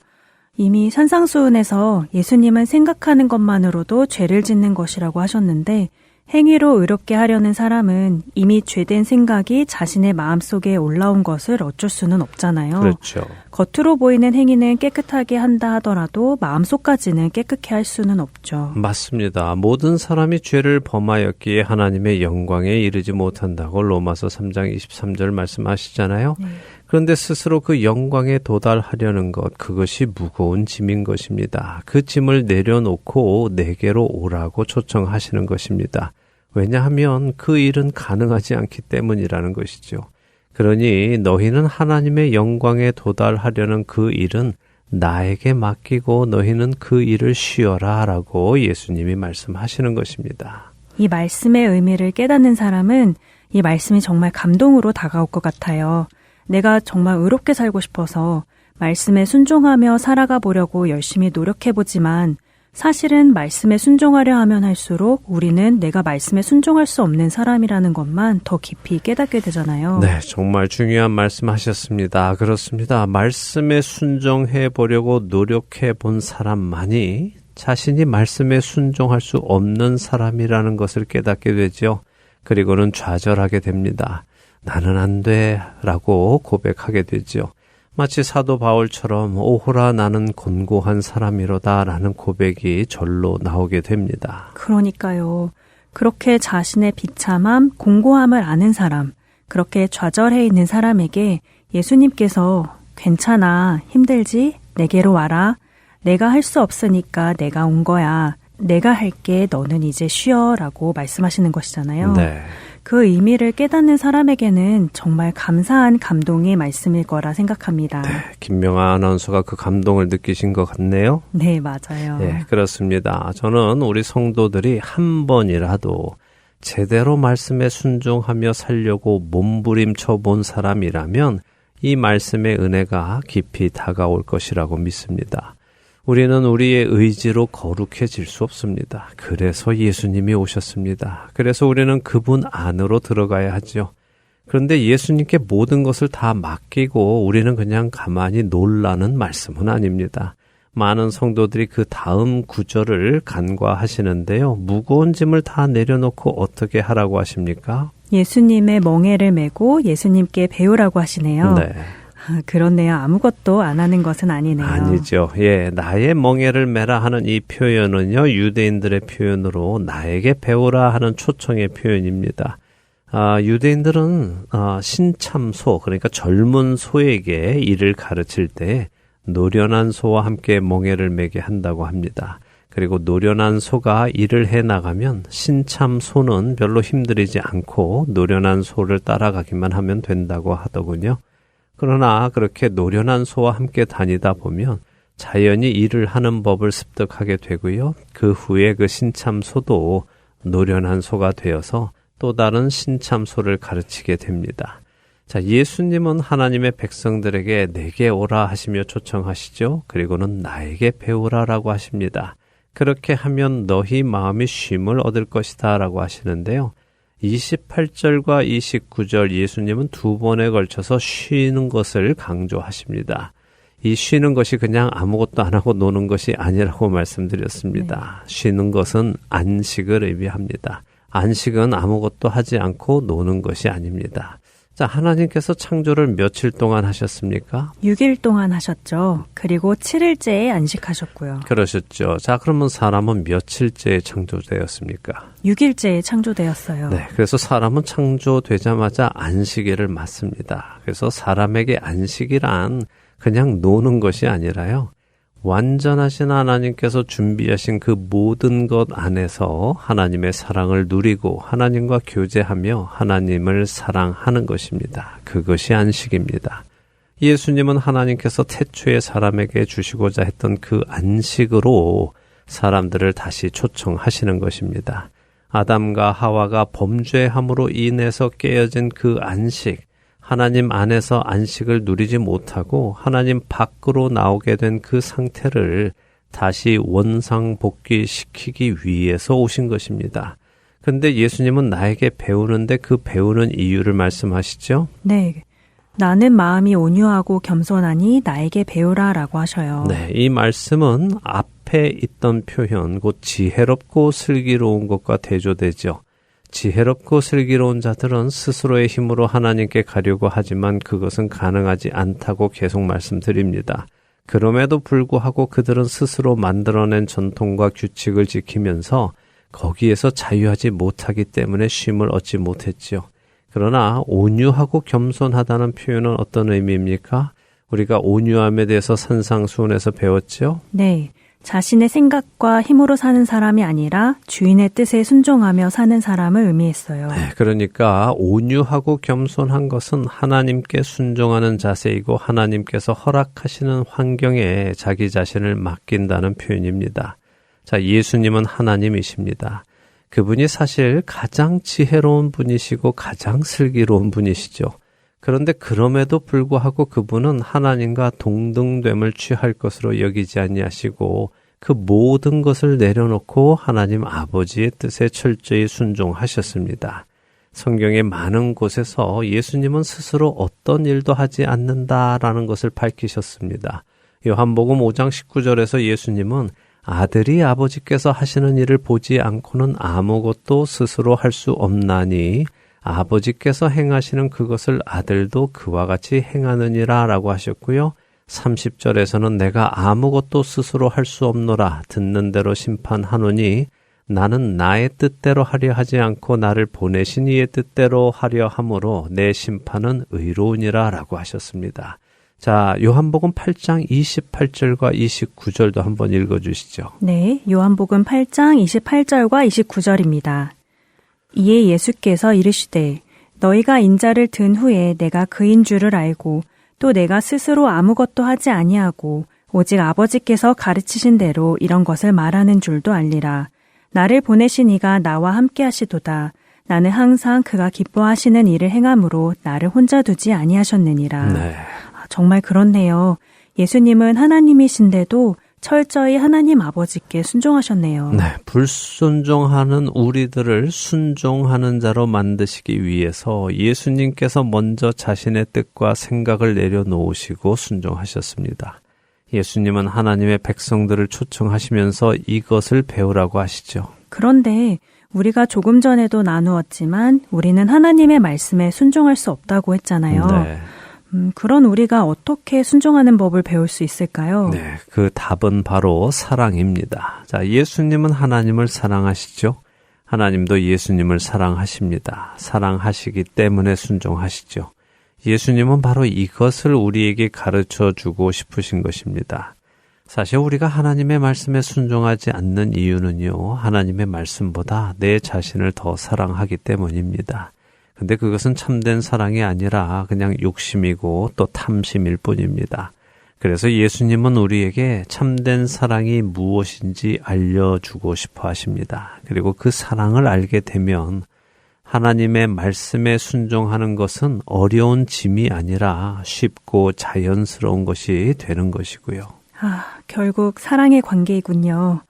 이미 산상수훈에서 예수님은 생각하는 것만으로도 죄를 짓는 것이라고 하셨는데 행위로 의롭게 하려는 사람은 이미 죄된 생각이 자신의 마음속에 올라온 것을 어쩔 수는 없잖아요. 그렇죠. 겉으로 보이는 행위는 깨끗하게 한다 하더라도 마음속까지는 깨끗해 할 수는 없죠. 맞습니다. 모든 사람이 죄를 범하였기에 하나님의 영광에 이르지 못한다고 로마서 3장 23절 말씀하시잖아요. 네. 그런데 스스로 그 영광에 도달하려는 것, 그것이 무거운 짐인 것입니다. 그 짐을 내려놓고 내게로 오라고 초청하시는 것입니다. 왜냐하면 그 일은 가능하지 않기 때문이라는 것이죠. 그러니 너희는 하나님의 영광에 도달하려는 그 일은 나에게 맡기고 너희는 그 일을 쉬어라 라고 예수님이 말씀하시는 것입니다. 이 말씀의 의미를 깨닫는 사람은 이 말씀이 정말 감동으로 다가올 것 같아요. 내가 정말 의롭게 살고 싶어서 말씀에 순종하며 살아가 보려고 열심히 노력해보지만 사실은 말씀에 순종하려 하면 할수록 우리는 내가 말씀에 순종할 수 없는 사람이라는 것만 더 깊이 깨닫게 되잖아요. 네, 정말 중요한 말씀하셨습니다. 그렇습니다. 말씀에 순종해 보려고 노력해 본 사람만이 자신이 말씀에 순종할 수 없는 사람이라는 것을 깨닫게 되죠. 그리고는 좌절하게 됩니다. 나는 안 돼 라고 고백하게 되죠. 마치 사도 바울처럼 오호라 나는 곤고한 사람이로다 라는 고백이 절로 나오게 됩니다. 그러니까요. 그렇게 자신의 비참함, 공고함을 아는 사람, 그렇게 좌절해 있는 사람에게 예수님께서 괜찮아, 힘들지? 내게로 와라. 내가 할 수 없으니까 내가 온 거야. 내가 할게, 너는 이제 쉬어 라고 말씀하시는 것이잖아요. 네. 그 의미를 깨닫는 사람에게는 정말 감사한 감동의 말씀일 거라 생각합니다. 네, 김명아 아나운서가 그 감동을 느끼신 것 같네요. 네, 맞아요. 네, 그렇습니다. 저는 우리 성도들이 한 번이라도 제대로 말씀에 순종하며 살려고 몸부림쳐 본 사람이라면 이 말씀의 은혜가 깊이 다가올 것이라고 믿습니다. 우리는 우리의 의지로 거룩해질 수 없습니다. 그래서 예수님이 오셨습니다. 그래서 우리는 그분 안으로 들어가야 하죠. 그런데 예수님께 모든 것을 다 맡기고 우리는 그냥 가만히 놀라는 말씀은 아닙니다. 많은 성도들이 그 다음 구절을 간과하시는데요. 무거운 짐을 다 내려놓고 어떻게 하라고 하십니까? 예수님의 멍에를 메고 예수님께 배우라고 하시네요. 네. 그렇네요. 아무것도 안 하는 것은 아니네요. 아니죠. 예, 나의 멍에를 메라 하는 이 표현은요, 유대인들의 표현으로 나에게 배우라 하는 초청의 표현입니다. 유대인들은 신참소, 그러니까 젊은 소에게 일을 가르칠 때 노련한 소와 함께 멍에를 메게 한다고 합니다. 그리고 노련한 소가 일을 해 나가면 신참 소는 별로 힘들이지 않고 노련한 소를 따라가기만 하면 된다고 하더군요. 그러나 그렇게 노련한 소와 함께 다니다 보면 자연히 일을 하는 법을 습득하게 되고요. 그 후에 그 신참 소도 노련한 소가 되어서 또 다른 신참 소를 가르치게 됩니다. 자, 예수님은 하나님의 백성들에게 내게 오라 하시며 초청하시죠. 그리고는 나에게 배우라라고 하십니다. 그렇게 하면 너희 마음이 쉼을 얻을 것이다 라고 하시는데요. 28절과 29절 예수님은 두 번에 걸쳐서 쉬는 것을 강조하십니다. 이 쉬는 것이 그냥 아무것도 안 하고 노는 것이 아니라고 말씀드렸습니다. 네. 쉬는 것은 안식을 의미합니다. 안식은 아무것도 하지 않고 노는 것이 아닙니다. 자, 하나님께서 창조를 며칠 동안 하셨습니까? 6일 동안 하셨죠. 그리고 7일째에 안식하셨고요. 그러셨죠. 자, 그러면 사람은 며칠째에 창조되었습니까? 6일째에 창조되었어요. 네, 그래서 사람은 창조되자마자 안식일을 맞습니다. 그래서 사람에게 안식이란 그냥 노는 것이 아니라요. 완전하신 하나님께서 준비하신 그 모든 것 안에서 하나님의 사랑을 누리고 하나님과 교제하며 하나님을 사랑하는 것입니다. 그것이 안식입니다. 예수님은 하나님께서 태초에 사람에게 주시고자 했던 그 안식으로 사람들을 다시 초청하시는 것입니다. 아담과 하와가 범죄함으로 인해서 깨어진 그 안식, 하나님 안에서 안식을 누리지 못하고 하나님 밖으로 나오게 된 그 상태를 다시 원상복귀시키기 위해서 오신 것입니다. 그런데 예수님은 나에게 배우는데 그 배우는 이유를 말씀하시죠? 네. 나는 마음이 온유하고 겸손하니 나에게 배우라라고 하셔요. 네, 이 말씀은 앞에 있던 표현, 곧 지혜롭고 슬기로운 것과 대조되죠. 지혜롭고 슬기로운 자들은 스스로의 힘으로 하나님께 가려고 하지만 그것은 가능하지 않다고 계속 말씀드립니다. 그럼에도 불구하고 그들은 스스로 만들어낸 전통과 규칙을 지키면서 거기에서 자유하지 못하기 때문에 쉼을 얻지 못했지요. 그러나 온유하고 겸손하다는 표현은 어떤 의미입니까? 우리가 온유함에 대해서 산상수훈에서 배웠죠? 네. 자신의 생각과 힘으로 사는 사람이 아니라 주인의 뜻에 순종하며 사는 사람을 의미했어요. 네, 그러니까 온유하고 겸손한 것은 하나님께 순종하는 자세이고 하나님께서 허락하시는 환경에 자기 자신을 맡긴다는 표현입니다. 자, 예수님은 하나님이십니다. 그분이 사실 가장 지혜로운 분이시고 가장 슬기로운 분이시죠. 그런데 그럼에도 불구하고 그분은 하나님과 동등됨을 취할 것으로 여기지 아니하시고 그 모든 것을 내려놓고 하나님 아버지의 뜻에 철저히 순종하셨습니다. 성경의 많은 곳에서 예수님은 스스로 어떤 일도 하지 않는다라는 것을 밝히셨습니다. 요한복음 5장 19절에서 예수님은 아들이 아버지께서 하시는 일을 보지 않고는 아무것도 스스로 할 수 없나니 아버지께서 행하시는 그것을 아들도 그와 같이 행하느니라 라고 하셨고요. 30절에서는 내가 아무것도 스스로 할 수 없노라 듣는 대로 심판하노니 나는 나의 뜻대로 하려 하지 않고 나를 보내신 이의 뜻대로 하려 함으로 내 심판은 의로우니라 라고 하셨습니다. 자, 요한복음 8장 28절과 29절도 한번 읽어주시죠. 네, 요한복음 8장 28절과 29절입니다. 이에 예수께서 이르시되 너희가 인자를 든 후에 내가 그인 줄을 알고 또 내가 스스로 아무것도 하지 아니하고 오직 아버지께서 가르치신 대로 이런 것을 말하는 줄도 알리라. 나를 보내신 이가 나와 함께 하시도다. 나는 항상 그가 기뻐하시는 일을 행함으로 나를 혼자 두지 아니하셨느니라. 네. 정말 그렇네요. 예수님은 하나님이신데도 철저히 하나님 아버지께 순종하셨네요. 네, 불순종하는 우리들을 순종하는 자로 만드시기 위해서 예수님께서 먼저 자신의 뜻과 생각을 내려놓으시고 순종하셨습니다. 예수님은 하나님의 백성들을 초청하시면서 이것을 배우라고 하시죠. 그런데 우리가 조금 전에도 나누었지만 우리는 하나님의 말씀에 순종할 수 없다고 했잖아요. 네. 그런 우리가 어떻게 순종하는 법을 배울 수 있을까요? 네, 그 답은 바로 사랑입니다. 자, 예수님은 하나님을 사랑하시죠. 하나님도 예수님을 사랑하십니다. 사랑하시기 때문에 순종하시죠. 예수님은 바로 이것을 우리에게 가르쳐 주고 싶으신 것입니다. 사실 우리가 하나님의 말씀에 순종하지 않는 이유는요, 하나님의 말씀보다 내 자신을 더 사랑하기 때문입니다. 근데 그것은 참된 사랑이 아니라 그냥 욕심이고 또 탐심일 뿐입니다. 그래서 예수님은 우리에게 참된 사랑이 무엇인지 알려주고 싶어 하십니다. 그리고 그 사랑을 알게 되면 하나님의 말씀에 순종하는 것은 어려운 짐이 아니라 쉽고 자연스러운 것이 되는 것이고요. 결국 사랑의 관계이군요.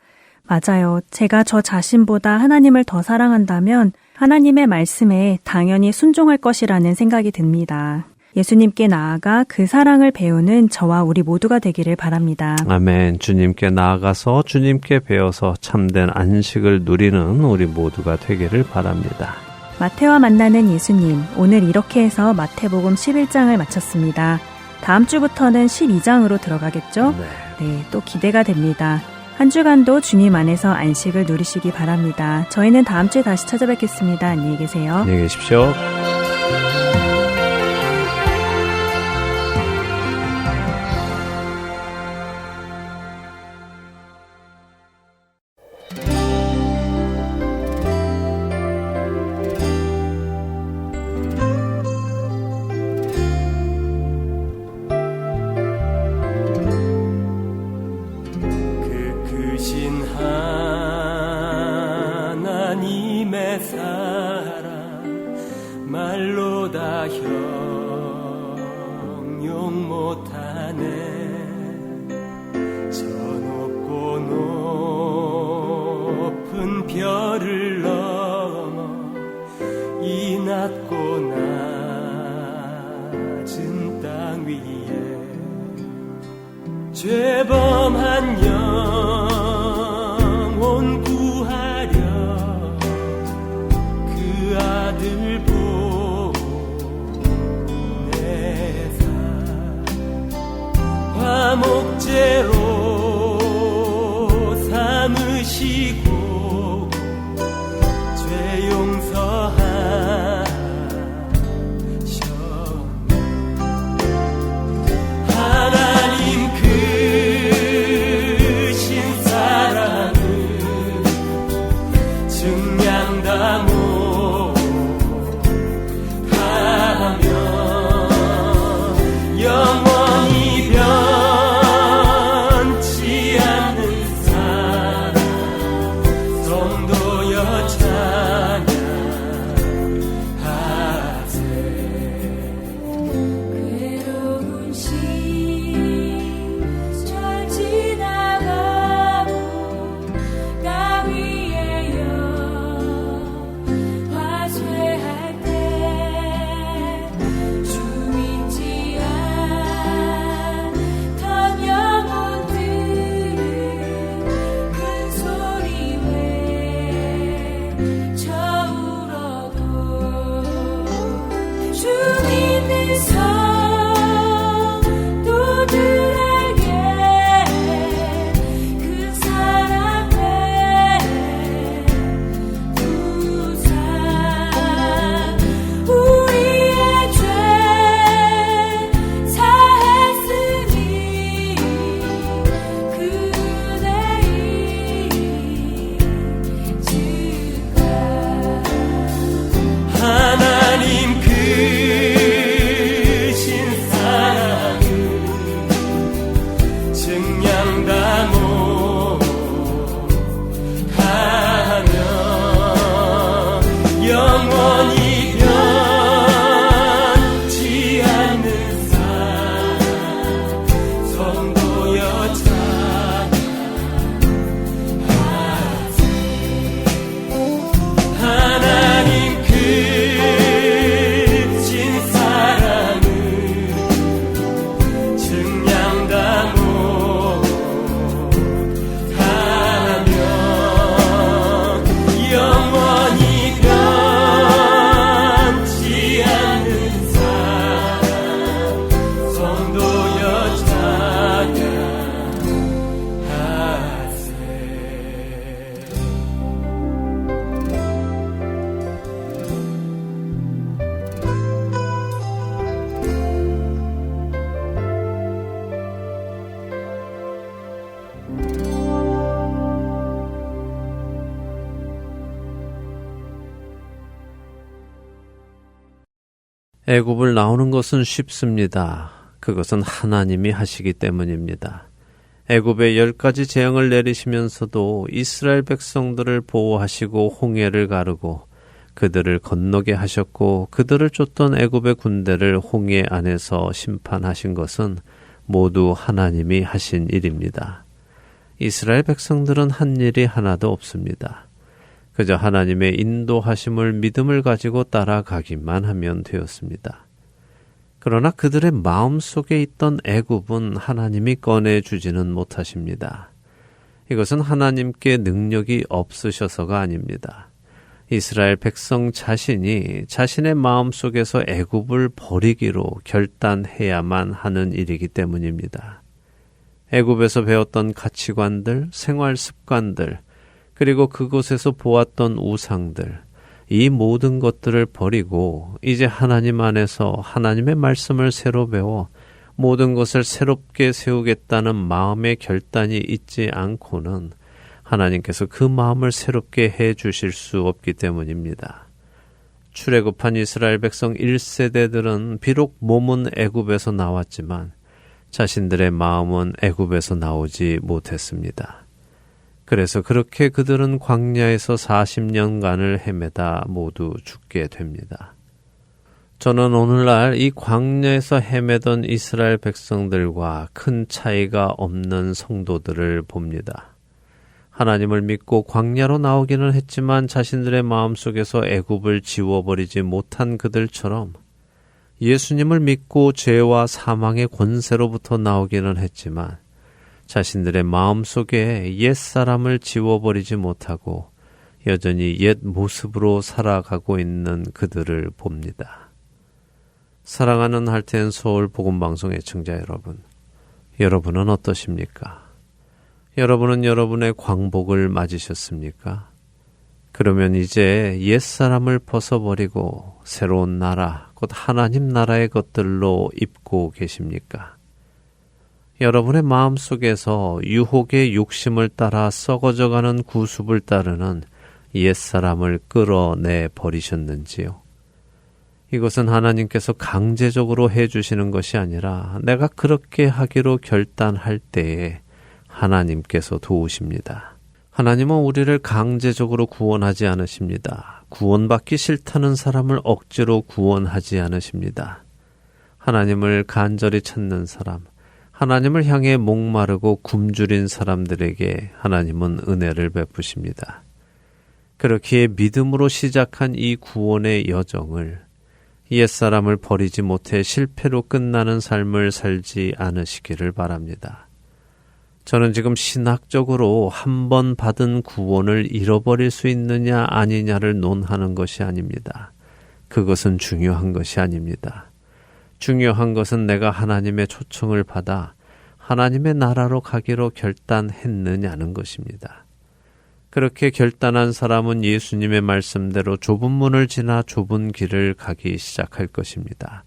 맞아요. 제가 저 자신보다 하나님을 더 사랑한다면 하나님의 말씀에 당연히 순종할 것이라는 생각이 듭니다. 예수님께 나아가 그 사랑을 배우는 저와 우리 모두가 되기를 바랍니다. 아멘. 주님께 나아가서 주님께 배워서 참된 안식을 누리는 우리 모두가 되기를 바랍니다. 마태와 만나는 예수님, 오늘 이렇게 해서 마태복음 11장을 마쳤습니다. 다음 주부터는 12장으로 들어가겠죠? 네, 또 기대가 됩니다. 한 주간도 주님 안에서 안식을 누리시기 바랍니다. 저희는 다음 주에 다시 찾아뵙겠습니다. 안녕히 계세요. 안녕히 계십시오. 죄범한 영혼 구하려 그 아들 보내사 화목제로 삼으시고 죄 용서하셨네. 하나님 크신 사랑을 증량다 못하며 영원히 변치 않는 사랑 성도여 찬양하세. 괴로운 시절 지나가고 애굽을 나오는 것은 쉽습니다. 그것은 하나님이 하시기 때문입니다. 애굽에 10가지 재앙을 내리시면서도 이스라엘 백성들을 보호하시고 홍해를 가르고 그들을 건너게 하셨고 그들을 쫓던 애굽의 군대를 홍해 안에서 심판하신 것은 모두 하나님이 하신 일입니다. 이스라엘 백성들은 한 일이 하나도 없습니다. 그저 하나님의 인도하심을 믿음을 가지고 따라가기만 하면 되었습니다. 그러나 그들의 마음속에 있던 애굽은 하나님이 꺼내주지는 못하십니다. 이것은 하나님께 능력이 없으셔서가 아닙니다. 이스라엘 백성 자신이 자신의 마음속에서 애굽을 버리기로 결단해야만 하는 일이기 때문입니다. 애굽에서 배웠던 가치관들, 생활 습관들, 그리고 그곳에서 보았던 우상들, 이 모든 것들을 버리고 이제 하나님 안에서 하나님의 말씀을 새로 배워 모든 것을 새롭게 세우겠다는 마음의 결단이 있지 않고는 하나님께서 그 마음을 새롭게 해 주실 수 없기 때문입니다. 출애굽한 이스라엘 백성 1세대들은 비록 몸은 애굽에서 나왔지만 자신들의 마음은 애굽에서 나오지 못했습니다. 그래서 그렇게 그들은 광야에서 40년간을 헤매다 모두 죽게 됩니다. 저는 오늘날 이 광야에서 헤매던 이스라엘 백성들과 큰 차이가 없는 성도들을 봅니다. 하나님을 믿고 광야로 나오기는 했지만 자신들의 마음속에서 애굽을 지워버리지 못한 그들처럼 예수님을 믿고 죄와 사망의 권세로부터 나오기는 했지만 자신들의 마음속에 옛사람을 지워버리지 못하고 여전히 옛 모습으로 살아가고 있는 그들을 봅니다. 사랑하는 할텐 서울 복음방송 애청자 여러분, 여러분은 어떠십니까? 여러분은 여러분의 광복을 맞으셨습니까? 그러면 이제 옛사람을 벗어버리고 새로운 나라, 곧 하나님 나라의 것들로 입고 계십니까? 여러분의 마음속에서 유혹의 욕심을 따라 썩어져가는 구습을 따르는 옛사람을 끌어내 버리셨는지요? 이것은 하나님께서 강제적으로 해주시는 것이 아니라 내가 그렇게 하기로 결단할 때에 하나님께서 도우십니다. 하나님은 우리를 강제적으로 구원하지 않으십니다. 구원받기 싫다는 사람을 억지로 구원하지 않으십니다. 하나님을 간절히 찾는 사람, 하나님을 향해 목마르고 굶주린 사람들에게 하나님은 은혜를 베푸십니다. 그렇기에 믿음으로 시작한 이 구원의 여정을 옛사람을 버리지 못해 실패로 끝나는 삶을 살지 않으시기를 바랍니다. 저는 지금 신학적으로 한 번 받은 구원을 잃어버릴 수 있느냐 아니냐를 논하는 것이 아닙니다. 그것은 중요한 것이 아닙니다. 중요한 것은 내가 하나님의 초청을 받아 하나님의 나라로 가기로 결단했느냐는 것입니다. 그렇게 결단한 사람은 예수님의 말씀대로 좁은 문을 지나 좁은 길을 가기 시작할 것입니다.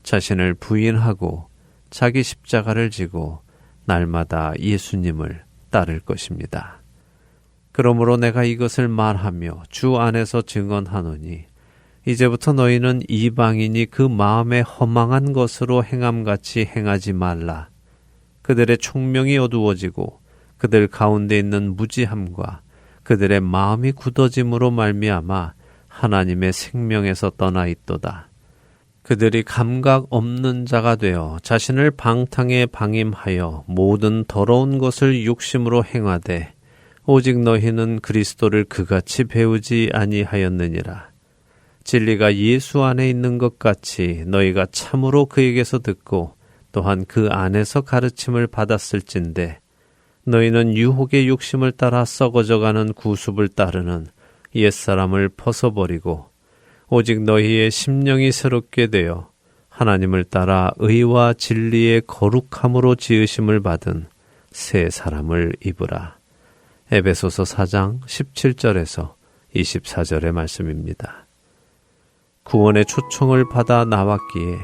자신을 부인하고 자기 십자가를 지고 날마다 예수님을 따를 것입니다. 그러므로 내가 이것을 말하며 주 안에서 증언하노니 이제부터 너희는 이방인이 그 마음에 허망한 것으로 행함같이 행하지 말라. 그들의 총명이 어두워지고 그들 가운데 있는 무지함과 그들의 마음이 굳어짐으로 말미암아 하나님의 생명에서 떠나 있도다. 그들이 감각 없는 자가 되어 자신을 방탕에 방임하여 모든 더러운 것을 욕심으로 행하되 오직 너희는 그리스도를 그같이 배우지 아니하였느니라. 진리가 예수 안에 있는 것 같이 너희가 참으로 그에게서 듣고 또한 그 안에서 가르침을 받았을진데 너희는 유혹의 욕심을 따라 썩어져가는 구습을 따르는 옛사람을 벗어버리고 오직 너희의 심령이 새롭게 되어 하나님을 따라 의와 진리의 거룩함으로 지으심을 받은 새 사람을 입으라. 에베소서 4장 17절에서 24절의 말씀입니다. 구원의 초청을 받아 나왔기에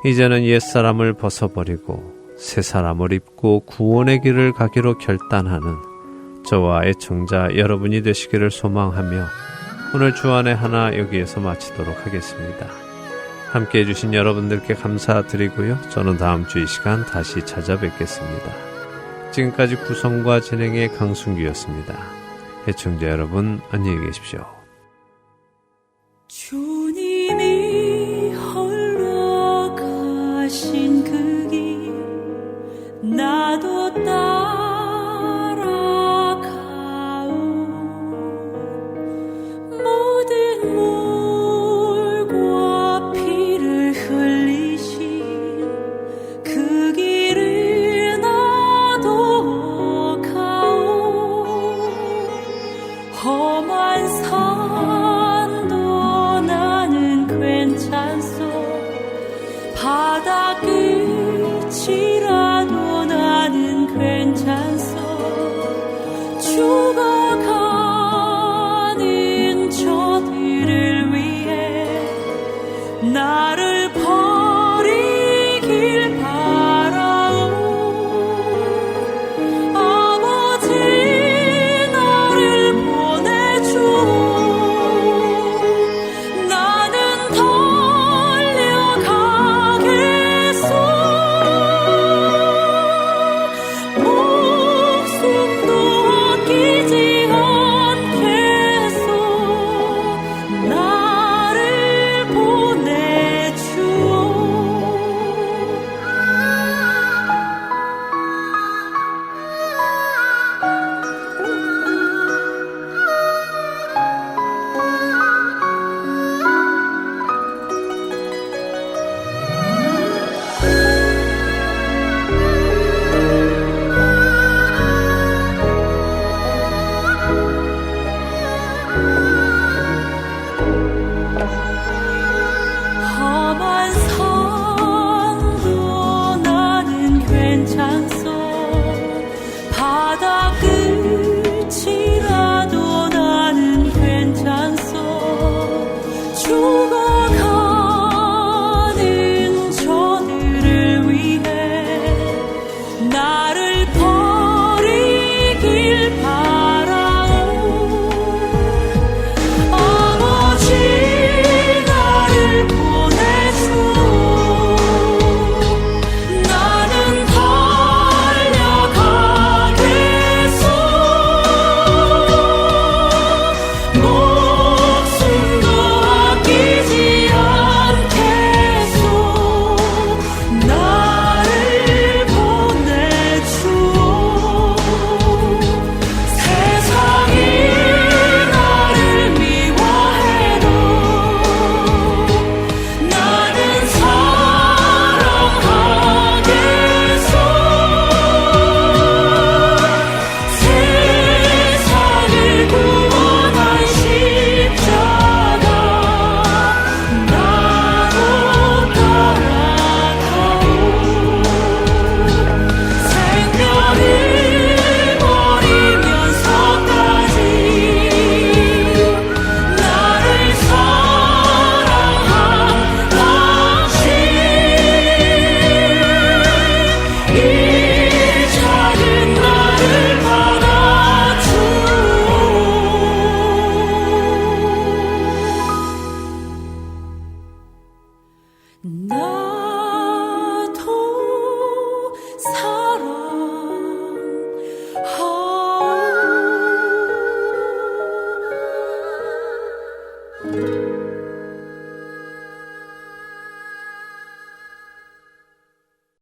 이제는 옛사람을 벗어버리고 새 사람을 입고 구원의 길을 가기로 결단하는 저와 애청자 여러분이 되시기를 소망하며 오늘 주안의 하나 여기에서 마치도록 하겠습니다. 함께 해주신 여러분들께 감사드리고요. 저는 다음 주 이 시간 다시 찾아뵙겠습니다. 지금까지 구성과 진행의 강순규였습니다. 애청자 여러분 안녕히 계십시오. 주님이 홀로 가신 그 길 나도 따라가오. 모든 물과 피를 흘리신 그 길을 나도 가오. 험한 산